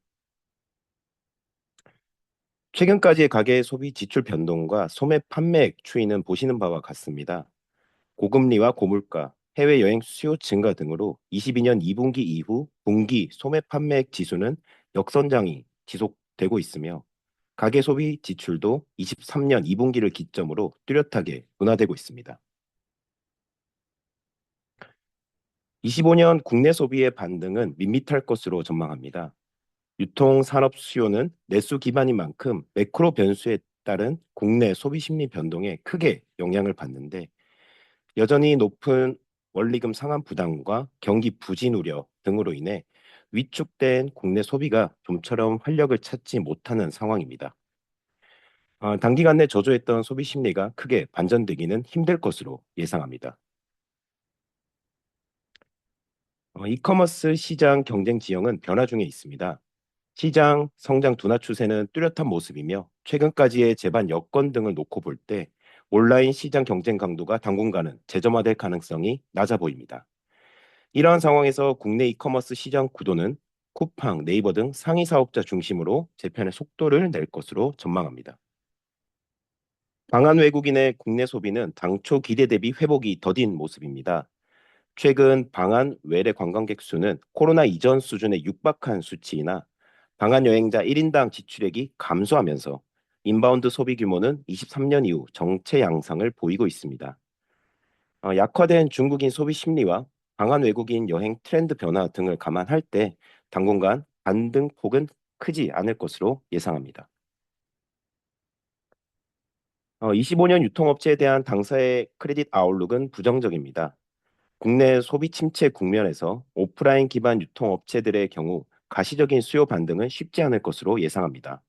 E: 최근까지의 가계 소비 지출 변동과 소매 판매액 추이는 보시는 바와 같습니다. 고금리와 고물가, 해외여행 수요 증가 등으로 22년 2분기 이후 분기 소매 판매액 지수는 역선장이 지속되고 있으며 가계 소비 지출도 23년 2분기를 기점으로 뚜렷하게 둔화되고 있습니다. 25년 국내 소비의 반등은 밋밋할 것으로 전망합니다. 유통 산업 수요는 내수 기반인 만큼 매크로 변수에 따른 국내 소비 심리 변동에 크게 영향을 받는데 여전히 높은 원리금 상환 부담과 경기 부진 우려 등으로 인해 위축된 국내 소비가 좀처럼 활력을 찾지 못하는 상황입니다. 단기간 내 저조했던 소비 심리가 크게 반전되기는 힘들 것으로 예상합니다. 이커머스 시장 경쟁 지형은 변화 중에 있습니다. 시장 성장 둔화 추세는 뚜렷한 모습이며 최근까지의 제반 여건 등을 놓고 볼 때 온라인 시장 경쟁 강도가 당분간은 재점화될 가능성이 낮아 보입니다. 이러한 상황에서 국내 이커머스 시장 구도는 쿠팡, 네이버 등 상위 사업자 중심으로 재편의 속도를 낼 것으로 전망합니다. 방한 외국인의 국내 소비는 당초 기대 대비 회복이 더딘 모습입니다. 최근 방한 외래 관광객 수는 코로나 이전 수준에 육박한 수치이나 방한 여행자 1인당 지출액이 감소하면서 인바운드 소비 규모는 23년 이후 정체 양상을 보이고 있습니다. 약화된 중국인 소비 심리와 방한 외국인 여행 트렌드 변화 등을 감안할 때 당분간 반등폭은 크지 않을 것으로 예상합니다. 25년 유통업체에 대한 당사의 크레딧 아웃룩은 부정적입니다. 국내 소비 침체 국면에서 오프라인 기반 유통업체들의 경우 가시적인 수요 반등은 쉽지 않을 것으로 예상합니다.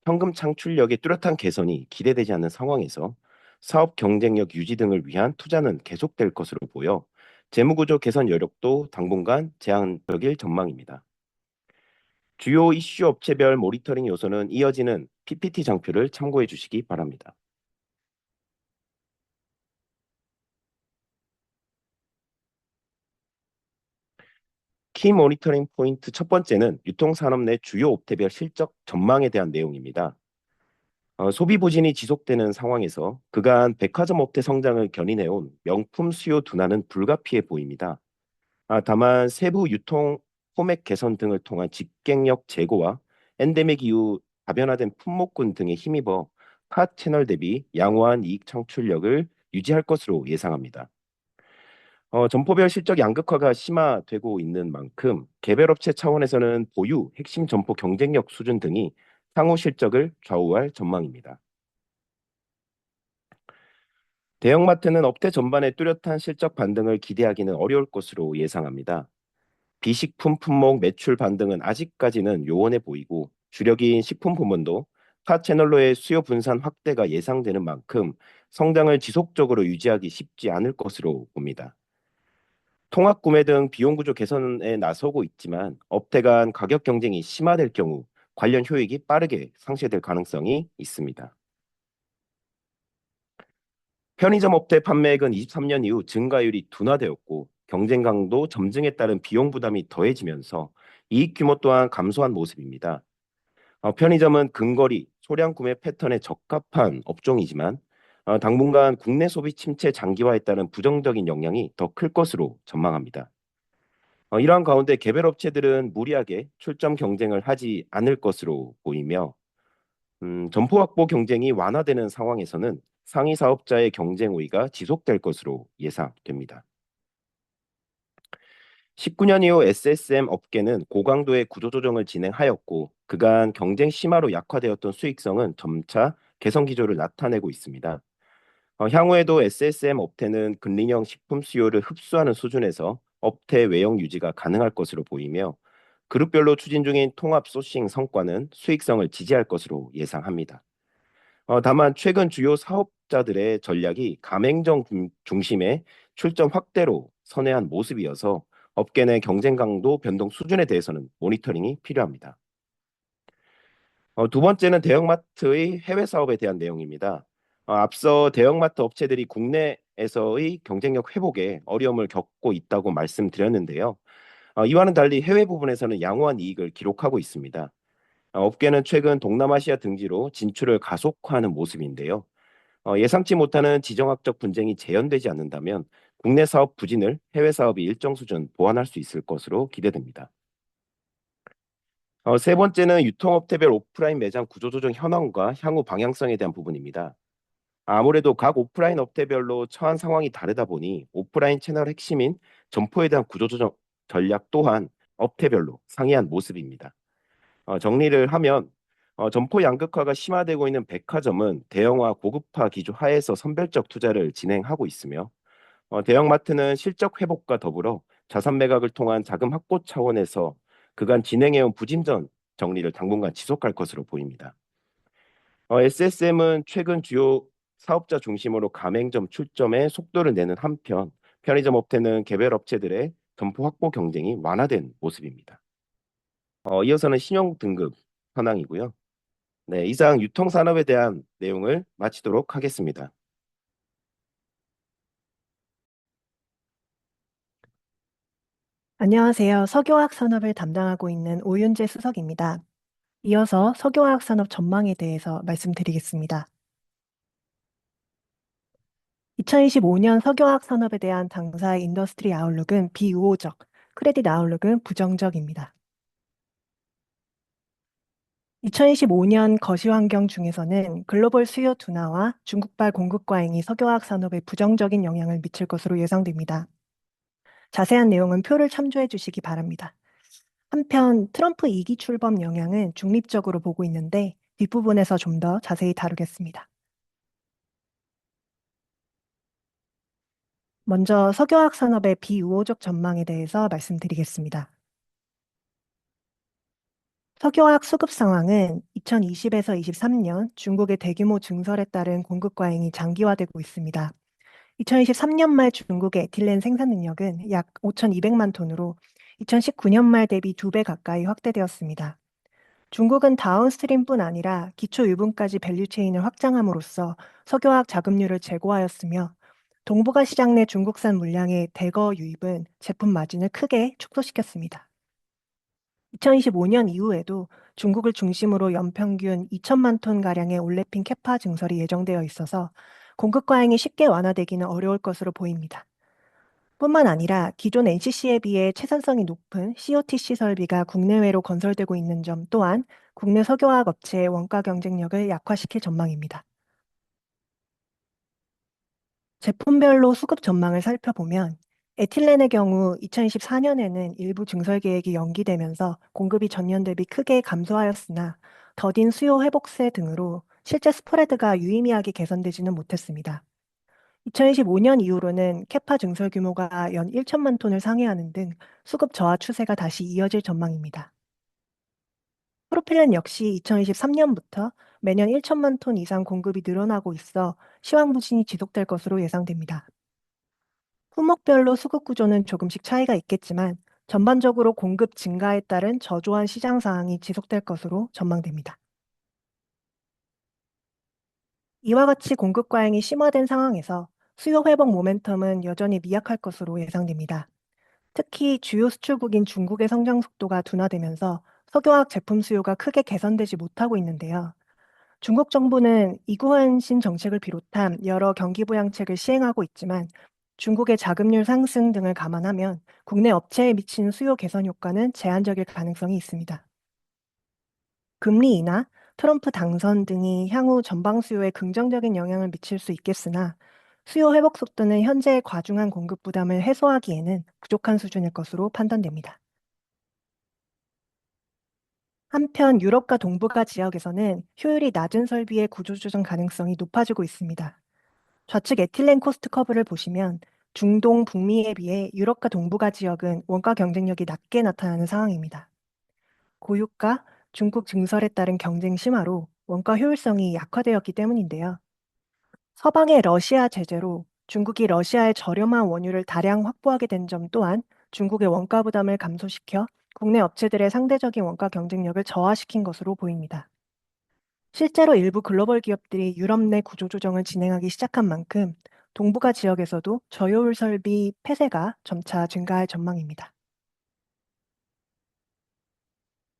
E: 현금 창출력의 뚜렷한 개선이 기대되지 않는 상황에서 사업 경쟁력 유지 등을 위한 투자는 계속될 것으로 보여 재무구조 개선 여력도 당분간 제한적일 전망입니다. 주요 이슈 업체별 모니터링 요소는 이어지는 PPT 장표를 참고해 주시기 바랍니다. 키 모니터링 포인트 첫 번째는 유통산업 내 주요 업체별 실적 전망에 대한 내용입니다. 소비 부진이 지속되는 상황에서 그간 백화점 업태 성장을 견인해온 명품 수요 둔화는 불가피해 보입니다. 다만 세부 유통 포맷 개선 등을 통한 직갱력 제고와 엔데믹 이후 다변화된 품목군 등에 힘입어 카 채널 대비 양호한 이익 창출력을 유지할 것으로 예상합니다. 점포별 실적 양극화가 심화되고 있는 만큼 개별 업체 차원에서는 보유, 핵심 점포 경쟁력 수준 등이 향후 실적을 좌우할 전망입니다. 대형마트는 업태 전반에 뚜렷한 실적 반등을 기대하기는 어려울 것으로 예상합니다. 비식품 품목 매출 반등은 아직까지는 요원해 보이고 주력인 식품 부문도 타 채널로의 수요 분산 확대가 예상되는 만큼 성장을 지속적으로 유지하기 쉽지 않을 것으로 봅니다. 통합 구매 등 비용 구조 개선에 나서고 있지만 업태 간 가격 경쟁이 심화될 경우 관련 효익이 빠르게 상쇄될 가능성이 있습니다. 편의점 업태 판매액은 23년 이후 증가율이 둔화되었고 경쟁 강도 점증에 따른 비용 부담이 더해지면서 이익 규모 또한 감소한 모습입니다. 편의점은 근거리, 소량 구매 패턴에 적합한 업종이지만 당분간 국내 소비 침체 장기화에 따른 부정적인 영향이 더 클 것으로 전망합니다. 이러한 가운데 개별 업체들은 무리하게 출점 경쟁을 하지 않을 것으로 보이며 점포 확보 경쟁이 완화되는 상황에서는 상위 사업자의 경쟁 우위가 지속될 것으로 예상됩니다. 19년 이후 SSM 업계는 고강도의 구조조정을 진행하였고 그간 경쟁 심화로 약화되었던 수익성은 점차 개선 기조를 나타내고 있습니다. 향후에도 SSM 업태는 근린형 식품 수요를 흡수하는 수준에서 업태 외형 유지가 가능할 것으로 보이며 그룹별로 추진 중인 통합 소싱 성과는 수익성을 지지할 것으로 예상합니다. 다만 최근 주요 사업자들의 전략이 가맹점 중심의 출점 확대로 선회한 모습이어서 업계 내 경쟁 강도 변동 수준에 대해서는 모니터링이 필요합니다. 두 번째는 대형마트의 해외 사업에 대한 내용입니다. 앞서 대형마트 업체들이 국내에서의 경쟁력 회복에 어려움을 겪고 있다고 말씀드렸는데요. 이와는 달리 해외 부분에서는 양호한 이익을 기록하고 있습니다. 업계는 최근 동남아시아 등지로 진출을 가속화하는 모습인데요. 예상치 못하는 지정학적 분쟁이 재현되지 않는다면 국내 사업 부진을 해외 사업이 일정 수준 보완할 수 있을 것으로 기대됩니다. 세 번째는 유통업체별 오프라인 매장 구조조정 현황과 향후 방향성에 대한 부분입니다. 아무래도 각 오프라인 업체별로 처한 상황이 다르다 보니 오프라인 채널 핵심인 점포에 대한 구조조정 전략 또한 업체별로 상이한 모습입니다. 정리를 하면 점포 양극화가 심화되고 있는 백화점은 대형화 고급화 기조 하에서 선별적 투자를 진행하고 있으며 대형마트는 실적 회복과 더불어 자산 매각을 통한 자금 확보 차원에서 그간 진행해온 부진전 정리를 당분간 지속할 것으로 보입니다. SSM은 최근 주요 사업자 중심으로 가맹점 출점에 속도를 내는 한편 편의점 업태는 개별 업체들의 점포 확보 경쟁이 완화된 모습입니다. 이어서는 신용 등급 현황이고요. 네, 이상 유통산업에 대한 내용을 마치도록 하겠습니다.
F: 안녕하세요. 석유화학 산업을 담당하고 있는 오윤재 수석입니다. 이어서 석유화학 산업 전망에 대해서 말씀드리겠습니다. 2025년 석유화학 산업에 대한 당사의 인더스트리 아웃룩은 비우호적, 크레딧 아웃룩은 부정적입니다. 2025년 거시 환경 중에서는 글로벌 수요 둔화와 중국발 공급 과잉이 석유화학 산업에 부정적인 영향을 미칠 것으로 예상됩니다. 자세한 내용은 표를 참조해 주시기 바랍니다. 한편 트럼프 2기 출범 영향은 중립적으로 보고 있는데 뒷부분에서 좀 더 자세히 다루겠습니다. 먼저 석유화학 산업의 비우호적 전망에 대해서 말씀드리겠습니다. 석유화학 수급 상황은 2020에서 23년 중국의 대규모 증설에 따른 공급 과잉이 장기화되고 있습니다. 2023년 말 중국의 에틸렌 생산 능력은 약 5,200만 톤으로 2019년 말 대비 2배 가까이 확대되었습니다. 중국은 다운스트림뿐 아니라 기초 유분까지 밸류체인을 확장함으로써 석유화학 자급률을 제고하였으며 동북아 시장 내 중국산 물량의 대거 유입은 제품 마진을 크게 축소시켰습니다. 2025년 이후에도 중국을 중심으로 연평균 2천만 톤 가량의 올레핀 캐파 증설이 예정되어 있어서 공급 과잉이 쉽게 완화되기는 어려울 것으로 보입니다. 뿐만 아니라 기존 NCC에 비해 채산성이 높은 COTC 설비가 국내외로 건설되고 있는 점 또한 국내 석유화학 업체의 원가 경쟁력을 약화시킬 전망입니다. 제품별로 수급 전망을 살펴보면 에틸렌의 경우 2024년에는 일부 증설 계획이 연기되면서 공급이 전년 대비 크게 감소하였으나 더딘 수요 회복세 등으로 실제 스프레드가 유의미하게 개선되지는 못했습니다. 2025년 이후로는 캐파 증설 규모가 연 1천만 톤을 상회하는 등 수급 저하 추세가 다시 이어질 전망입니다. 프로필렌 역시 2023년부터 매년 1천만 톤 이상 공급이 늘어나고 있어 시황 부진이 지속될 것으로 예상됩니다. 품목별로 수급 구조는 조금씩 차이가 있겠지만 전반적으로 공급 증가에 따른 저조한 시장 상황이 지속될 것으로 전망됩니다. 이와 같이 공급 과잉이 심화된 상황에서 수요 회복 모멘텀은 여전히 미약할 것으로 예상됩니다. 특히 주요 수출국인 중국의 성장 속도가 둔화되면서 석유화학 제품 수요가 크게 개선되지 못하고 있는데요. 중국 정부는 이구환신 정책을 비롯한 여러 경기 부양책을 시행하고 있지만 중국의 자금률 상승 등을 감안하면 국내 업체에 미치는 수요 개선 효과는 제한적일 가능성이 있습니다. 금리 인하, 트럼프 당선 등이 향후 전방 수요에 긍정적인 영향을 미칠 수 있겠으나 수요 회복 속도는 현재의 과중한 공급 부담을 해소하기에는 부족한 수준일 것으로 판단됩니다. 한편 유럽과 동북아 지역에서는 효율이 낮은 설비의 구조조정 가능성이 높아지고 있습니다. 좌측 에틸렌 코스트 커브를 보시면 중동, 북미에 비해 유럽과 동북아 지역은 원가 경쟁력이 낮게 나타나는 상황입니다. 고유가, 중국 증설에 따른 경쟁 심화로 원가 효율성이 약화되었기 때문인데요. 서방의 러시아 제재로 중국이 러시아의 저렴한 원유를 다량 확보하게 된 점 또한 중국의 원가 부담을 감소시켜 국내 업체들의 상대적인 원가 경쟁력을 저하시킨 것으로 보입니다. 실제로 일부 글로벌 기업들이 유럽 내 구조조정을 진행하기 시작한 만큼 동북아 지역에서도 저효율 설비 폐쇄가 점차 증가할 전망입니다.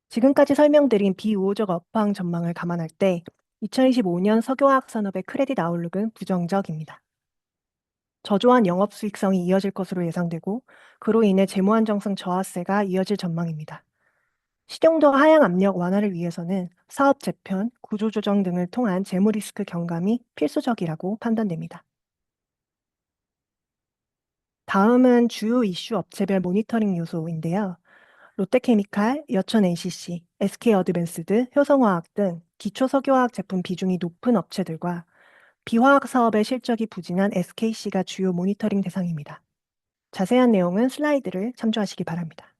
F: 지금까지 설명드린 비우호적 업황 전망을 감안할 때 2025년 석유화학 산업의 크레딧 아웃룩은 부정적입니다. 저조한 영업 수익성이 이어질 것으로 예상되고 그로 인해 재무 안정성 저하세가 이어질 전망입니다. 식용도 하향 압력 완화를 위해서는 사업 재편, 구조 조정 등을 통한 재무 리스크 경감이 필수적이라고 판단됩니다. 다음은 주요 이슈 업체별 모니터링 요소인데요. 롯데케미칼, 여천 NCC, SK 어드밴스드, 효성화학 등 기초 석유화학 제품 비중이 높은 업체들과 비화학 사업의 실적이 부진한 SKC가 주요 모니터링 대상입니다. 자세한 내용은 슬라이드를 참조하시기 바랍니다.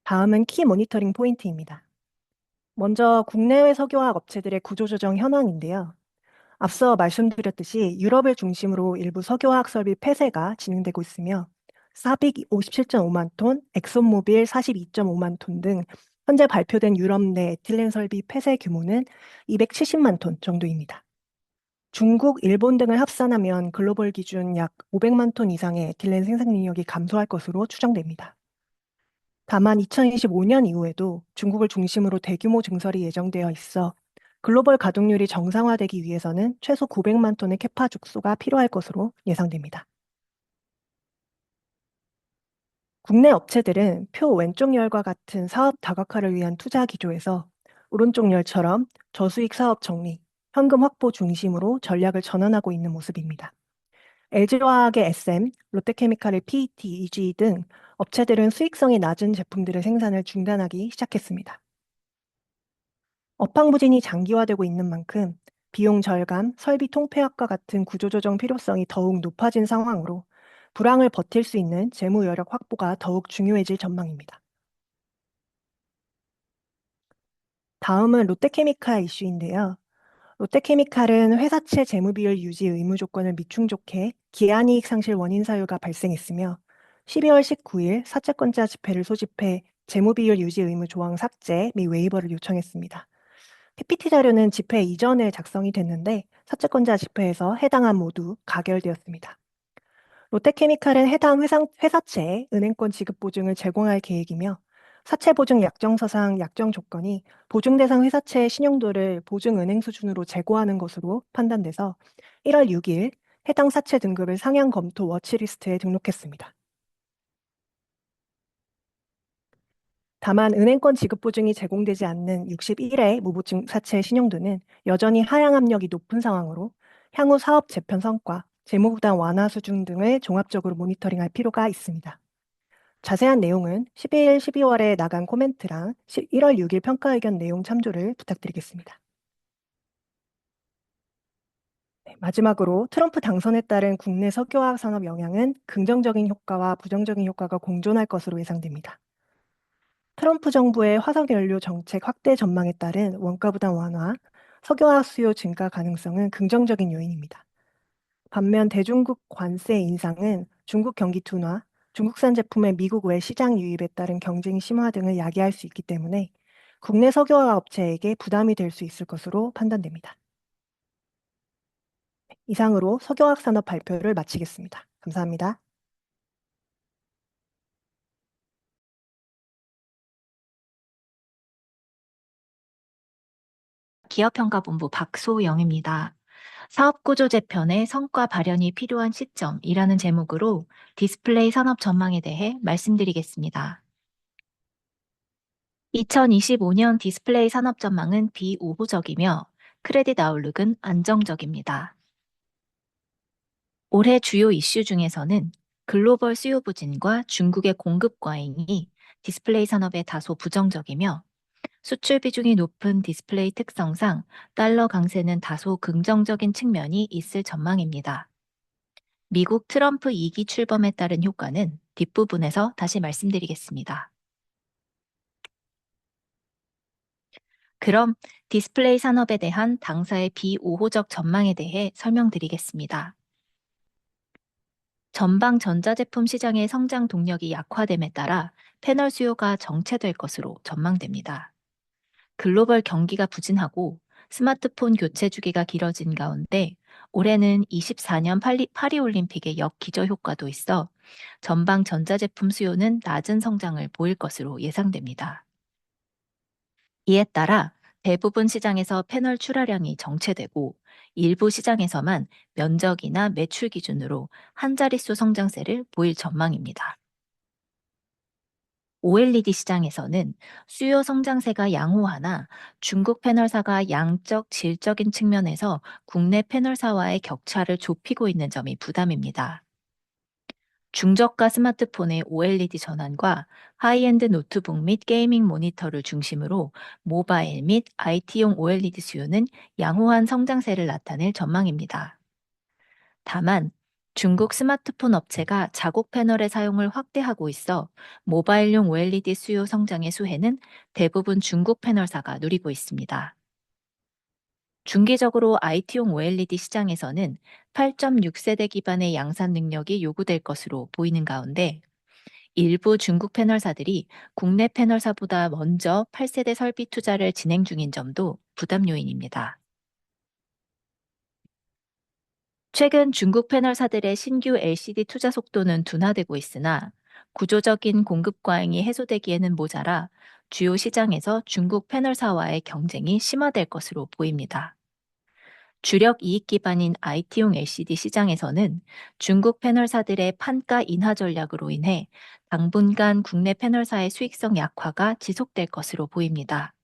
F: 다음은 키 모니터링 포인트입니다. 먼저 국내외 석유화학 업체들의 구조조정 현황인데요. 앞서 말씀드렸듯이 유럽을 중심으로 일부 석유화학 설비 폐쇄가 진행되고 있으며 사빅 57.5만 톤, 엑손모빌 42.5만 톤 등 현재 발표된 유럽 내 에틸렌 설비 폐쇄 규모는 270만 톤 정도입니다. 중국, 일본 등을 합산하면 글로벌 기준 약 500만 톤 이상의 에틸렌 생산 능력이 감소할 것으로 추정됩니다. 다만 2025년 이후에도 중국을 중심으로 대규모 증설이 예정되어 있어 글로벌 가동률이 정상화되기 위해서는 최소 900만 톤의 캐파 축소가 필요할 것으로 예상됩니다. 국내 업체들은 표 왼쪽 열과 같은 사업 다각화를 위한 투자 기조에서 오른쪽 열처럼 저수익 사업 정리, 현금 확보 중심으로 전략을 전환하고 있는 모습입니다. LG화학의 SM, 롯데케미칼의 PET, EG 등 업체들은 수익성이 낮은 제품들의 생산을 중단하기 시작했습니다. 업황 부진이 장기화되고 있는 만큼 비용 절감, 설비 통폐합과 같은 구조조정 필요성이 더욱 높아진 상황으로 불황을 버틸 수 있는 재무 여력 확보가 더욱 중요해질 전망입니다. 다음은 롯데케미칼 이슈인데요. 롯데케미칼은 회사채 재무비율 유지 의무 조건을 미충족해 기한이익 상실 원인 사유가 발생했으며 12월 19일 사채권자 집회를 소집해 재무비율 유지 의무 조항 삭제 및 웨이버를 요청했습니다. PPT 자료는 집회 이전에 작성이 됐는데 사채권자 집회에서 해당안 모두 가결되었습니다. 롯데케미칼은 해당 회사채에 은행권 지급 보증을 제공할 계획이며 사채 보증 약정서상 약정 조건이 보증 대상 회사채의 신용도를 보증 은행 수준으로 제고하는 것으로 판단돼서 1월 6일 해당 사채 등급을 상향 검토 워치리스트에 등록했습니다. 다만 은행권 지급 보증이 제공되지 않는 61회 무보증 사채의 신용도는 여전히 하향 압력이 높은 상황으로 향후 사업 재편 성과, 재무부담 완화 수준 등을 종합적으로 모니터링할 필요가 있습니다. 자세한 내용은 12일, 12월에 나간 코멘트랑 1월 6일 평가 의견 내용 참조를 부탁드리겠습니다. 네, 마지막으로 트럼프 당선에 따른 국내 석유화학 산업 영향은 긍정적인 효과와 부정적인 효과가 공존할 것으로 예상됩니다. 트럼프 정부의 화석연료 정책 확대 전망에 따른 원가 부담 완화, 석유화학 수요 증가 가능성은 긍정적인 요인입니다. 반면 대중국 관세 인상은 중국 경기 둔화, 중국산 제품의 미국 외 시장 유입에 따른 경쟁 심화 등을 야기할 수 있기 때문에 국내 석유화학 업체에게 부담이 될 수 있을 것으로 판단됩니다. 이상으로 석유화학 산업 발표를 마치겠습니다. 감사합니다.
G: 기업평가본부 박소영입니다. 사업구조 재편의 성과 발현이 필요한 시점이라는 제목으로 디스플레이 산업 전망에 대해 말씀드리겠습니다. 2025년 디스플레이 산업 전망은 비우호적이며 크레딧 아웃룩은 안정적입니다. 올해 주요 이슈 중에서는 글로벌 수요 부진과 중국의 공급 과잉이 디스플레이 산업에 다소 부정적이며 수출 비중이 높은 디스플레이 특성상 달러 강세는 다소 긍정적인 측면이 있을 전망입니다. 미국 트럼프 2기 출범에 따른 효과는 뒷부분에서 다시 말씀드리겠습니다. 그럼 디스플레이 산업에 대한 당사의 비우호적 전망에 대해 설명드리겠습니다. 전방 전자제품 시장의 성장 동력이 약화됨에 따라 패널 수요가 정체될 것으로 전망됩니다. 글로벌 경기가 부진하고 스마트폰 교체 주기가 길어진 가운데 올해는 24년 파리올림픽의 역기저 효과도 있어 전방 전자제품 수요는 낮은 성장을 보일 것으로 예상됩니다. 이에 따라 대부분 시장에서 패널 출하량이 정체되고 일부 시장에서만 면적이나 매출 기준으로 한 자릿수 성장세를 보일 전망입니다. OLED 시장에서는 수요 성장세가 양호하나 중국 패널사가 양적, 질적인 측면에서 국내 패널사와의 격차를 좁히고 있는 점이 부담입니다. 중저가 스마트폰의 OLED 전환과 하이엔드 노트북 및 게이밍 모니터를 중심으로 모바일 및 IT용 OLED 수요는 양호한 성장세를 나타낼 전망입니다. 다만 중국 스마트폰 업체가 자국 패널의 사용을 확대하고 있어 모바일용 OLED 수요 성장의 수혜는 대부분 중국 패널사가 누리고 있습니다. 중기적으로 IT용 OLED 시장에서는 8.6세대 기반의 양산 능력이 요구될 것으로 보이는 가운데 일부 중국 패널사들이 국내 패널사보다 먼저 8세대 설비 투자를 진행 중인 점도 부담 요인입니다. 최근 중국 패널사들의 신규 LCD 투자 속도는 둔화되고 있으나 구조적인 공급 과잉이 해소되기에는 모자라 주요 시장에서 중국 패널사와의 경쟁이 심화될 것으로 보입니다. 주력 이익 기반인 IT용 LCD 시장에서는 중국 패널사들의 판가 인하 전략으로 인해 당분간 국내 패널사의 수익성 약화가 지속될 것으로 보입니다.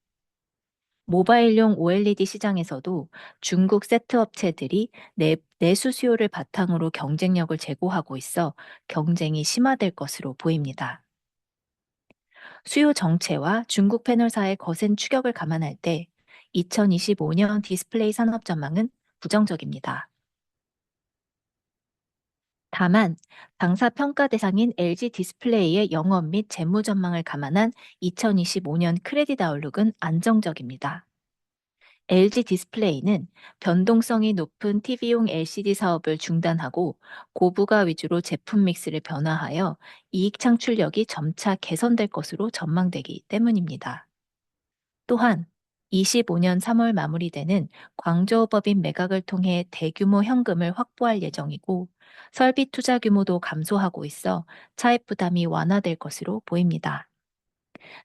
G: 모바일용 OLED 시장에서도 중국 세트 업체들이 내수 수요를 바탕으로 경쟁력을 제고하고 있어 경쟁이 심화될 것으로 보입니다. 수요 정체와 중국 패널사의 거센 추격을 감안할 때 2025년 디스플레이 산업 전망은 부정적입니다. 다만 당사 평가 대상인 LG 디스플레이의 영업 및 재무 전망을 감안한 2025년 크레딧 아웃룩은 안정적입니다. LG 디스플레이는 변동성이 높은 TV용 LCD 사업을 중단하고 고부가 위주로 제품 믹스를 변화하여 이익 창출력이 점차 개선될 것으로 전망되기 때문입니다. 또한 25년 3월 마무리되는 광저우 법인 매각을 통해 대규모 현금을 확보할 예정이고 설비 투자 규모도 감소하고 있어 차입 부담이 완화될 것으로 보입니다.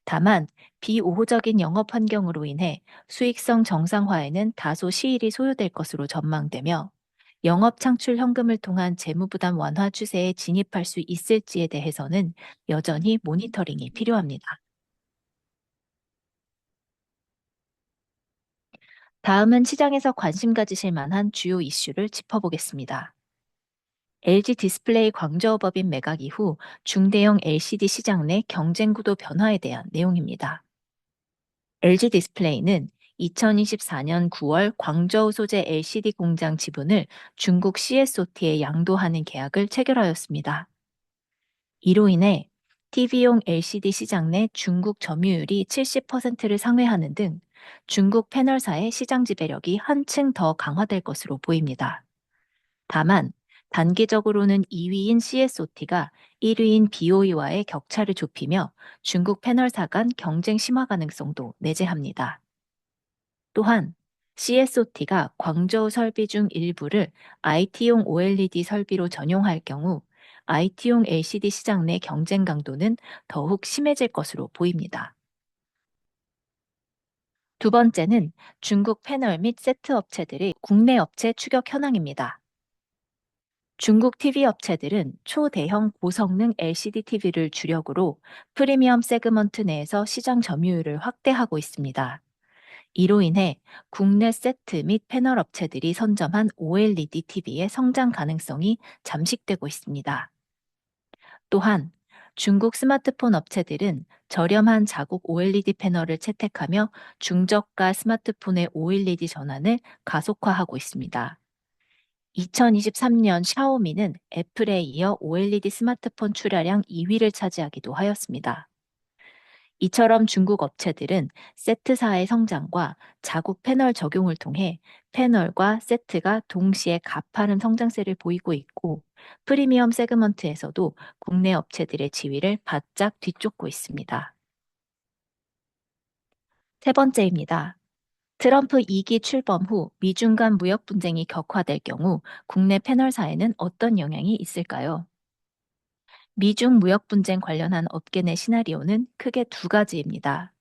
G: 다만 비우호적인 영업 환경으로 인해 수익성 정상화에는 다소 시일이 소요될 것으로 전망되며 영업 창출 현금을 통한 재무 부담 완화 추세에 진입할 수 있을지에 대해서는 여전히 모니터링이 필요합니다. 다음은 시장에서 관심 가지실 만한 주요 이슈를 짚어보겠습니다. LG 디스플레이 광저우 법인 매각 이후 중대형 LCD 시장 내 경쟁 구도 변화에 대한 내용입니다. LG 디스플레이는 2024년 9월 광저우 소재 LCD 공장 지분을 중국 CSOT에 양도하는 계약을 체결하였습니다. 이로 인해 TV용 LCD 시장 내 중국 점유율이 70%를 상회하는 등 중국 패널사의 시장 지배력이 한층 더 강화될 것으로 보입니다. 다만 단기적으로는 2위인 CSOT가 1위인 BOE와의 격차를 좁히며 중국 패널사 간 경쟁 심화 가능성도 내재합니다. 또한 CSOT가 광저우 설비 중 일부를 IT용 OLED 설비로 전용할 경우 IT용 LCD 시장 내 경쟁 강도는 더욱 심해질 것으로 보입니다. 두 번째는 중국 패널 및 세트 업체들의 국내 업체 추격 현황입니다. 중국 TV 업체들은 초대형 고성능 LCD TV를 주력으로 프리미엄 세그먼트 내에서 시장 점유율을 확대하고 있습니다. 이로 인해 국내 세트 및 패널 업체들이 선점한 OLED TV의 성장 가능성이 잠식되고 있습니다. 또한 중국 스마트폰 업체들은 저렴한 자국 OLED 패널을 채택하며 중저가 스마트폰의 OLED 전환을 가속화하고 있습니다. 2023년 샤오미는 애플에 이어 OLED 스마트폰 출하량 2위를 차지하기도 하였습니다. 이처럼 중국 업체들은 세트사의 성장과 자국 패널 적용을 통해 패널과 세트가 동시에 가파른 성장세를 보이고 있고 프리미엄 세그먼트에서도 국내 업체들의 지위를 바짝 뒤쫓고 있습니다. 세 번째입니다. 트럼프 2기 출범 후 미중 간 무역 분쟁이 격화될 경우 국내 패널사에는 어떤 영향이 있을까요? 미중 무역 분쟁 관련한 업계 내 시나리오는 크게 두 가지입니다.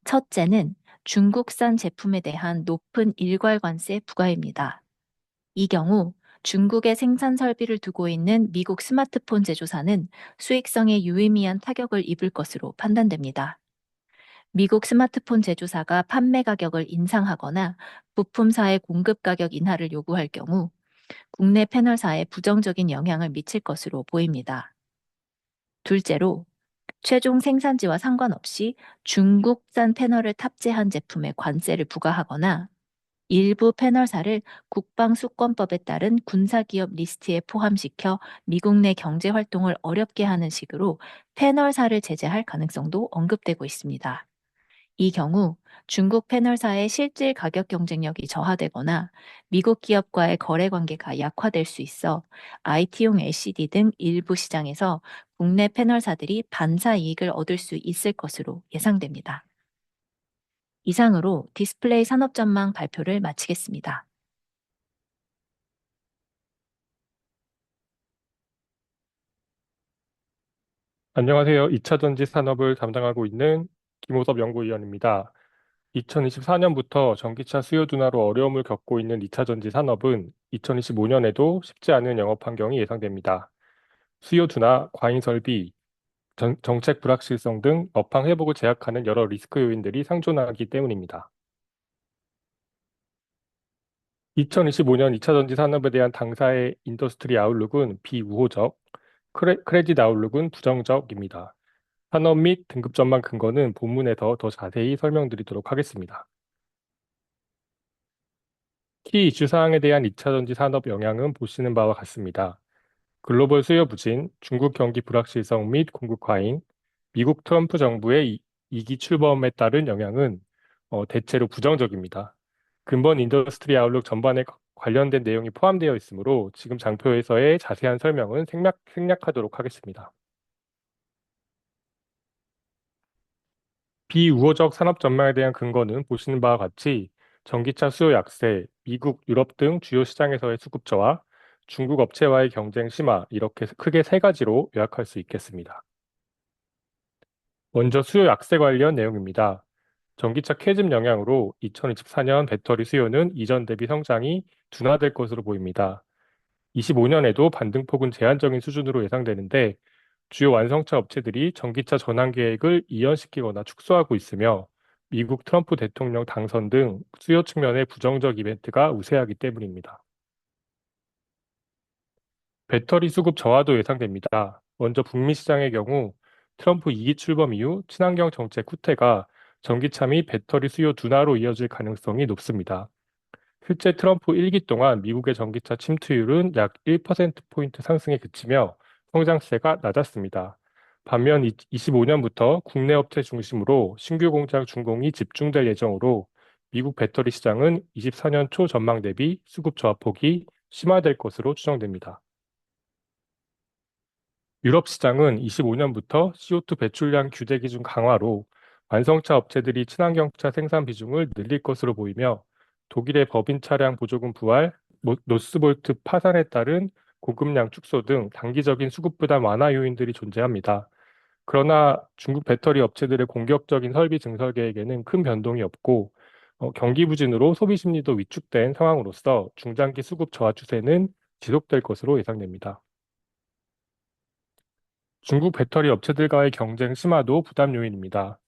G: 첫째는 중국산 제품에 대한 높은 일괄 관세 부과입니다. 이 경우 중국에 생산 설비를 두고 있는 미국 스마트폰 제조사는 수익성에 유의미한 타격을 입을 것으로 판단됩니다. 미국 스마트폰 제조사가 판매 가격을 인상하거나 부품사의 공급 가격 인하를 요구할 경우 국내 패널사에 부정적인 영향을 미칠 것으로 보입니다. 둘째로, 최종 생산지와 상관없이 중국산 패널을 탑재한 제품에 관세를 부과하거나 일부 패널사를 국방수권법에 따른 군사기업 리스트에 포함시켜 미국 내 경제 활동을 어렵게 하는 식으로 패널사를 제재할 가능성도 언급되고 있습니다. 이 경우 중국 패널사의 실질 가격 경쟁력이 저하되거나 미국 기업과의 거래 관계가 약화될 수 있어 IT용 LCD 등 일부 시장에서 국내 패널사들이 반사 이익을 얻을 수 있을 것으로 예상됩니다. 이상으로 디스플레이 산업 전망 발표를 마치겠습니다.
A: 안녕하세요. 2차 전지 산업을 담당하고 있는 김호섭 연구위원입니다. 2024년부터 전기차 수요 둔화로 어려움을 겪고 있는 2차 전지 산업은 2025년에도 쉽지 않은 영업 환경이 예상됩니다. 수요 둔화, 과잉 설비, 정책 불확실성 등 업황 회복을 제약하는 여러 리스크 요인들이 상존하기 때문입니다. 2025년 2차 전지 산업에 대한 당사의 인더스트리 아웃룩은 비우호적, 크레딧 아웃룩은 부정적입니다. 산업 및 등급 전망 근거는 본문에서 더 자세히 설명드리도록 하겠습니다. 키 이슈 사항에 대한 2차 전지 산업 영향은 보시는 바와 같습니다. 글로벌 수요 부진, 중국 경기 불확실성 및 공급 과잉, 미국 트럼프 정부의 이기 출범에 따른 영향은 대체로 부정적입니다. 근본 인더스트리 아웃룩 전반에 관련된 내용이 포함되어 있으므로 지금 장표에서의 자세한 설명은 생략하도록 하겠습니다. 비우호적 산업 전망에 대한 근거는 보시는 바와 같이 전기차 수요 약세, 미국, 유럽 등 주요 시장에서의 수급 저하, 중국 업체와의 경쟁 심화 이렇게 크게 세 가지로 요약할 수 있겠습니다. 먼저 수요 약세 관련 내용입니다. 전기차 캐즘 영향으로 2024년 배터리 수요는 이전 대비 성장이 둔화될 것으로 보입니다. 25년에도 반등폭은 제한적인 수준으로 예상되는데 주요 완성차 업체들이 전기차 전환 계획을 이연시키거나 축소하고 있으며 미국 트럼프 대통령 당선 등 수요 측면의 부정적 이벤트가 우세하기 때문입니다. 배터리 수급 저하도 예상됩니다. 먼저 북미 시장의 경우 트럼프 2기 출범 이후 친환경 정책 후퇴가 전기차 및 배터리 수요 둔화로 이어질 가능성이 높습니다. 실제 트럼프 1기 동안 미국의 전기차 침투율은 약 1%포인트 상승에 그치며 성장세가 낮았습니다. 반면 25년부터 국내 업체 중심으로 신규 공장 준공이 집중될 예정으로 미국 배터리 시장은 24년 초 전망 대비 수급 저하폭이 심화될 것으로 추정됩니다. 유럽 시장은 25년부터 CO2 배출량 규제 기준 강화로 완성차 업체들이 친환경차 생산 비중을 늘릴 것으로 보이며 독일의 법인 차량 보조금 부활, 노스볼트 파산에 따른 공급량 축소 등 단기적인 수급 부담 완화 요인들이 존재합니다. 그러나 중국 배터리 업체들의 공격적인 설비 증설 계획에는 큰 변동이 없고 경기 부진으로 소비 심리도 위축된 상황으로서 중장기 수급 저하 추세는 지속될 것으로 예상됩니다. 중국 배터리 업체들과의 경쟁 심화도 부담 요인입니다.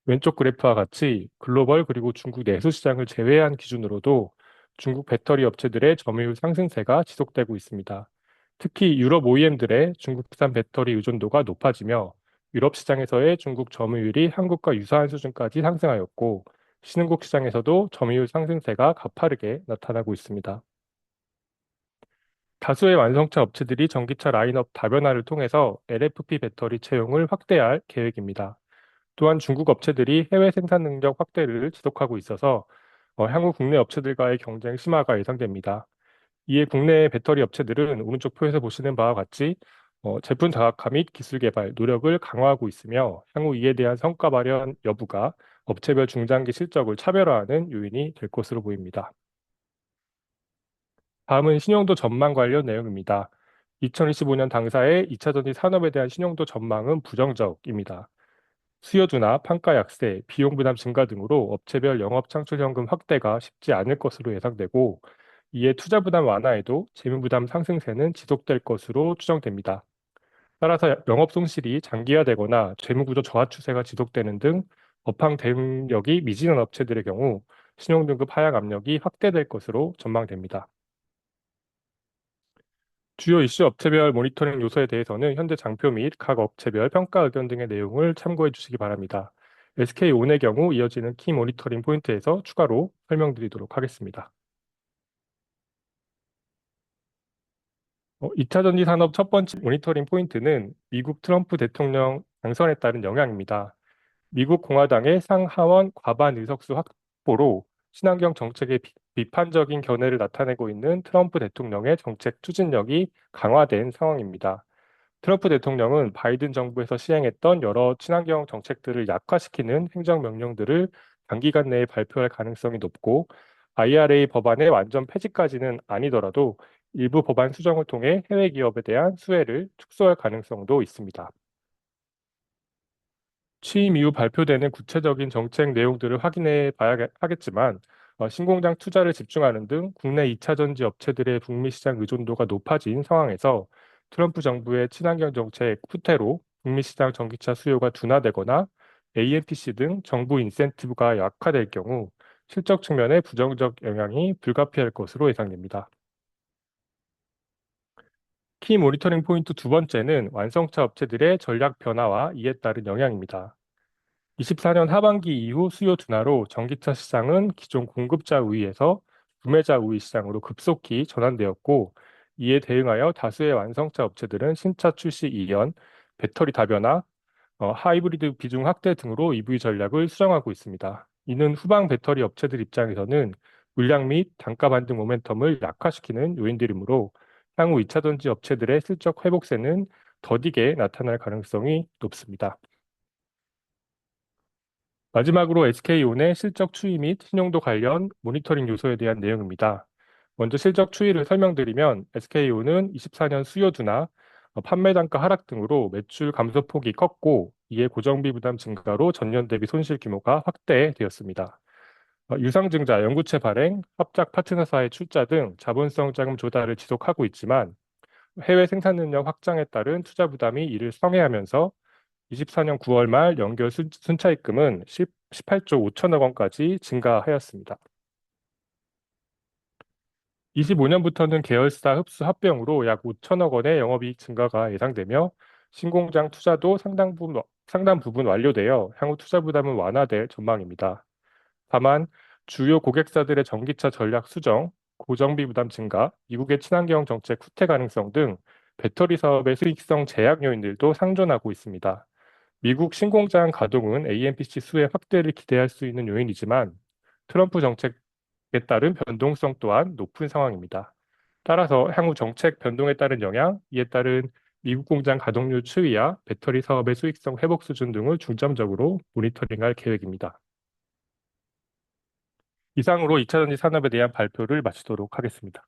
A: 왼쪽 그래프와 같이 글로벌 그리고 중국 내수 시장을 제외한 기준으로도 중국 배터리 업체들의 점유율 상승세가 지속되고 있습니다. 특히 유럽 OEM들의 중국산 배터리 의존도가 높아지며 유럽 시장에서의 중국 점유율이 한국과 유사한 수준까지 상승하였고 신흥국 시장에서도 점유율 상승세가 가파르게 나타나고 있습니다. 다수의 완성차 업체들이 전기차 라인업 다변화를 통해서 LFP 배터리 채용을 확대할 계획입니다. 또한 중국 업체들이 해외 생산 능력 확대를 지속하고 있어서 향후 국내 업체들과의 경쟁 심화가 예상됩니다. 이에 국내 배터리 업체들은 오른쪽 표에서 보시는 바와 같이 제품 다각화 및 기술 개발 노력을 강화하고 있으며 향후 이에 대한 성과 발현 여부가 업체별 중장기 실적을 차별화하는 요인이 될 것으로 보입니다. 다음은 신용도 전망 관련 내용입니다. 2025년 당사의 2차 전지 산업에 대한 신용도 전망은 부정적입니다. 수요 둔화, 판가 약세, 비용 부담 증가 등으로 업체별 영업 창출 현금 확대가 쉽지 않을 것으로 예상되고 이에 투자 부담 완화에도 재무 부담 상승세는 지속될 것으로 추정됩니다. 따라서 영업 손실이 장기화되거나 재무 구조 저하 추세가 지속되는 등 업황 대응력이 미진한 업체들의 경우 신용등급 하락 압력이 확대될 것으로 전망됩니다. 주요 이슈 업체별 모니터링 요소에 대해서는 현재 장표 및 각 업체별 평가 의견 등의 내용을 참고해 주시기 바랍니다. SK온의 경우 이어지는 키 모니터링 포인트에서 추가로 설명드리도록 하겠습니다. 2차 전지 산업 첫 번째 모니터링 포인트는 미국 트럼프 대통령 당선에 따른 영향입니다. 미국 공화당의 상하원 과반 의석수 확보로 친환경 정책에 비판적인 견해를 나타내고 있는 트럼프 대통령의 정책 추진력이 강화된 상황입니다. 트럼프 대통령은 바이든 정부에서 시행했던 여러 친환경 정책들을 약화시키는 행정명령들을 단기간 내에 발표할 가능성이 높고 IRA 법안의 완전 폐지까지는 아니더라도 일부 법안 수정을 통해 해외 기업에 대한 수혜를 축소할 가능성도 있습니다. 취임 이후 발표되는 구체적인 정책 내용들을 확인해 봐야 하겠지만 신공장 투자를 집중하는 등 국내 2차 전지 업체들의 북미 시장 의존도가 높아진 상황에서 트럼프 정부의 친환경 정책 후퇴로 북미 시장 전기차 수요가 둔화되거나 AMPC 등 정부 인센티브가 약화될 경우 실적 측면의 부정적 영향이 불가피할 것으로 예상됩니다. 키 모니터링 포인트 두 번째는 완성차 업체들의 전략 변화와 이에 따른 영향입니다. 24년 하반기 이후 수요 둔화로 전기차 시장은 기존 공급자 우위에서 구매자 우위 시장으로 급속히 전환되었고, 이에 대응하여 다수의 완성차 업체들은 신차 출시 이전, 배터리 다변화, 하이브리드 비중 확대 등으로 EV 전략을 수정하고 있습니다. 이는 후방 배터리 업체들 입장에서는 물량 및 단가 반등 모멘텀을 약화시키는 요인들이므로 향후 2차 전지 업체들의 실적 회복세는 더디게 나타날 가능성이 높습니다. 마지막으로 SK온의 실적 추이 및 신용도 관련 모니터링 요소에 대한 내용입니다. 먼저 실적 추이를 설명드리면 SK온은 24년 수요 둔화, 판매 단가 하락 등으로 매출 감소폭이 컸고, 이에 고정비 부담 증가로 전년 대비 손실 규모가 확대되었습니다. 유상증자, 연구체 발행, 합작 파트너사의 출자 등 자본성 자금 조달을 지속하고 있지만 해외 생산 능력 확장에 따른 투자 부담이 이를 상회하면서 24년 9월 말 연결 순차입금은 18조 5천억 원까지 증가하였습니다. 25년부터는 계열사 흡수 합병으로 약 5천억 원의 영업이익 증가가 예상되며 신공장 투자도 상당 부분 완료되어 향후 투자 부담은 완화될 전망입니다. 다만 주요 고객사들의 전기차 전략 수정, 고정비 부담 증가, 미국의 친환경 정책 후퇴 가능성 등 배터리 사업의 수익성 제약 요인들도 상존하고 있습니다. 미국 신공장 가동은 AMPC 수의 확대를 기대할 수 있는 요인이지만 트럼프 정책에 따른 변동성 또한 높은 상황입니다. 따라서 향후 정책 변동에 따른 영향, 이에 따른 미국 공장 가동률 추이와 배터리 사업의 수익성 회복 수준 등을 중점적으로 모니터링할 계획입니다. 이상으로 2차 전지 산업에 대한 발표를 마치도록 하겠습니다.